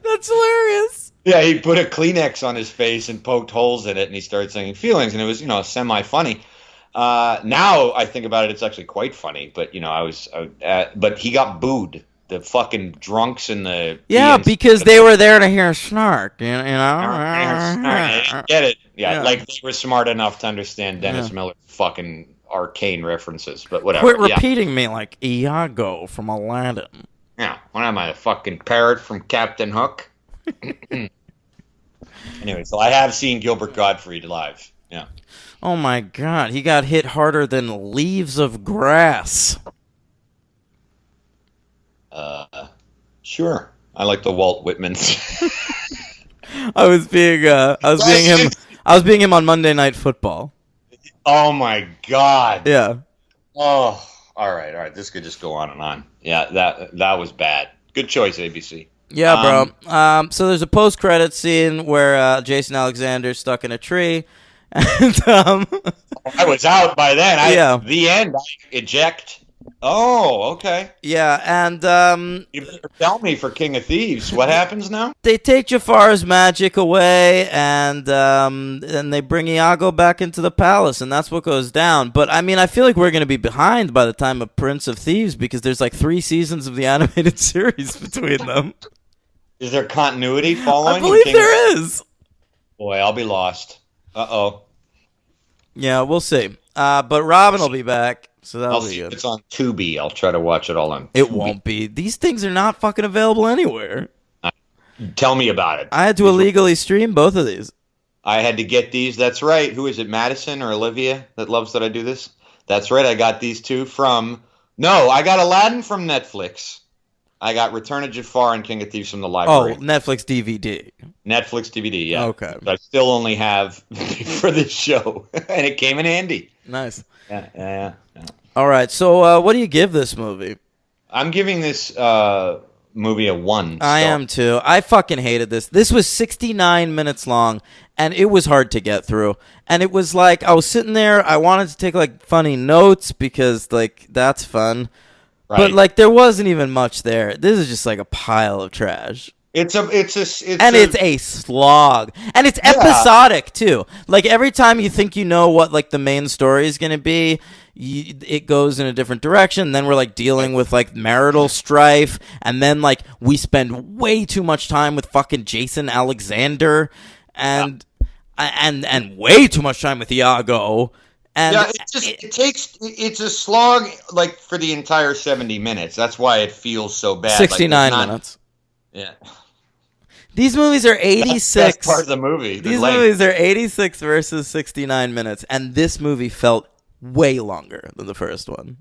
That's hilarious. Yeah, he put a Kleenex on his face and poked holes in it, and he started singing "Feelings," and it was, semi-funny. Now I think about it, it's actually quite funny. But but he got booed. The fucking drunks in the because they were there to hear snark. You know. Get it? Yeah, like they were smart enough to understand Dennis Miller's fucking arcane references. But whatever. Quit repeating me like Iago from Aladdin. Yeah, what am I, a fucking parrot from Captain Hook? Anyway, so I have seen Gilbert Gottfried live. Yeah. Oh my God, he got hit harder than leaves of grass. Sure. I like the Walt Whitmans. I was being him on Monday Night Football. Oh my God. Yeah. Oh, all right. This could just go on and on. Yeah, that was bad. Good choice, ABC. Yeah, bro. So there's a post-credit scene where Jason Alexander's stuck in a tree, and I was out by then. The end. I eject. Oh, okay. Yeah, and you better tell me for King of Thieves. What happens now? They take Jafar's magic away, and they bring Iago back into the palace, and that's what goes down. But I mean, I feel like we're going to be behind by the time of Prince of Thieves because there's like 3 seasons of the animated series between them. Is there continuity following? I believe there is. Boy, I'll be lost. Uh-oh. Yeah, we'll see. But Robin will be back. So that'll be good. It's on Tubi. I'll try to watch it all on Tubi. It won't be. These things are not fucking available anywhere. Tell me about it. I had to illegally stream both of these. I had to get these. That's right. Who is it, Madison or Olivia, that loves that I do this? That's right. I got these two from... No, I got Aladdin from Netflix. I got Return of Jafar and King of Thieves from the library. Oh, Netflix DVD. Netflix DVD, yeah. Okay. But I still only have for this show. And it came in handy. Nice. Yeah. All right, so what do you give this movie? I'm giving this movie a 1 star. I am too. I fucking hated this. This was 69 minutes long, and it was hard to get through. And it was like, I was sitting there, I wanted to take like funny notes because like that's fun. Right. But like there wasn't even much there. This is just like a pile of trash. It's a slog, and it's episodic too. Like every time you think you know what like the main story is going to be, it goes in a different direction. Then we're like dealing with like marital strife, and then like we spend way too much time with fucking Jason Alexander, and way too much time with Iago. And it's a slog like for the entire 70 minutes. That's why it feels so bad. 69 minutes. Yeah. These movies are 86. That's part of the movie. These movies are 86 versus 69 minutes, and this movie felt way longer than the first one.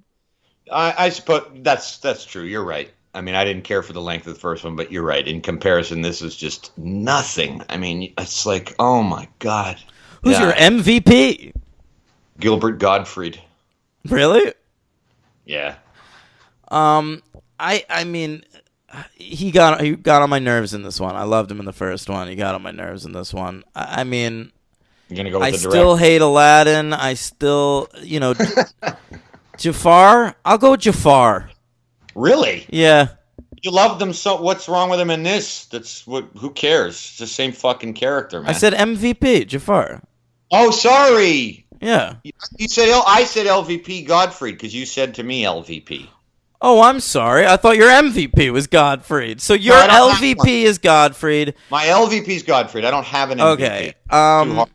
I suppose that's true. You're right. I mean, I didn't care for the length of the first one, but you're right. In comparison, this is just nothing. I mean, it's like, oh my God. Who's your MVP? Gilbert Gottfried. Really? Yeah. I mean, he got on my nerves in this one. I loved him in the first one. He got on my nerves in this one. I mean, you're gonna go with I the still hate Aladdin. I still, Jafar. I'll go with Jafar. Really? Yeah. You loved him so. What's wrong with him in this? Who cares? It's the same fucking character, man. I said MVP Jafar. Oh, sorry. Yeah. You said I said LVP Gottfried because you said to me LVP. Oh, I'm sorry. I thought your MVP was Gottfried. So your LVP is Gottfried. My LVP is Gottfried. I don't have an MVP. Okay.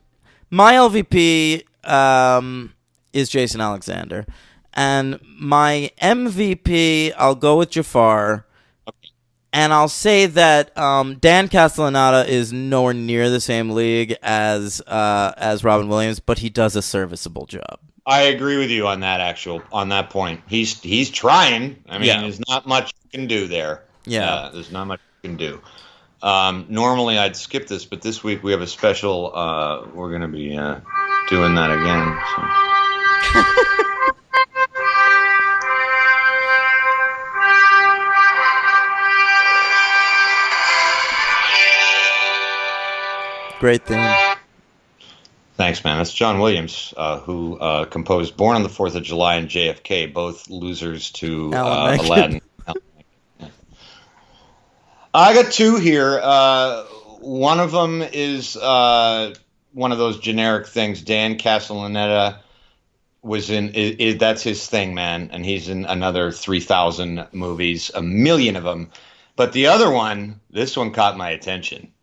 My LVP is Jason Alexander. And my MVP, I'll go with Jafar. Okay. And I'll say that Dan Castellaneta is nowhere near the same league as Robin Williams, but he does a serviceable job. I agree with you on that point. He's trying. I mean, there's not much you can do there. Yeah. There's not much you can do. Normally I'd skip this, but this week we have a special. We're going to be doing that again. So. Great theme. Thanks, man. That's John Williams, who composed Born on the 4th of July and JFK, both losers to Aladdin. I got two here. One of them is one of those generic things. Dan Castellaneta was in. That's his thing, man. And he's in another 3,000 movies, a million of them. But the other one, this one caught my attention.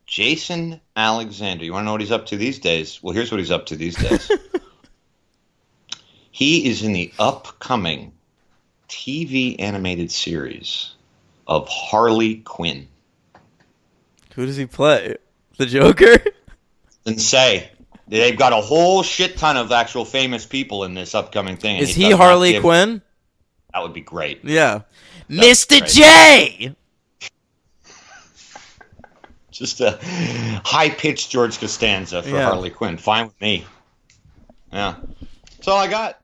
Jason Alexander. You want to know what he's up to these days? Well, here's what he's up to these days. He is in the upcoming TV animated series of Harley Quinn. Who does he play? The Joker? And say they've got a whole shit ton of actual famous people in this upcoming thing. Is he Harley Quinn? That would be great. Yeah. Mr. J! Just a high-pitched George Costanza for Harley Quinn. Fine with me. Yeah. That's all I got.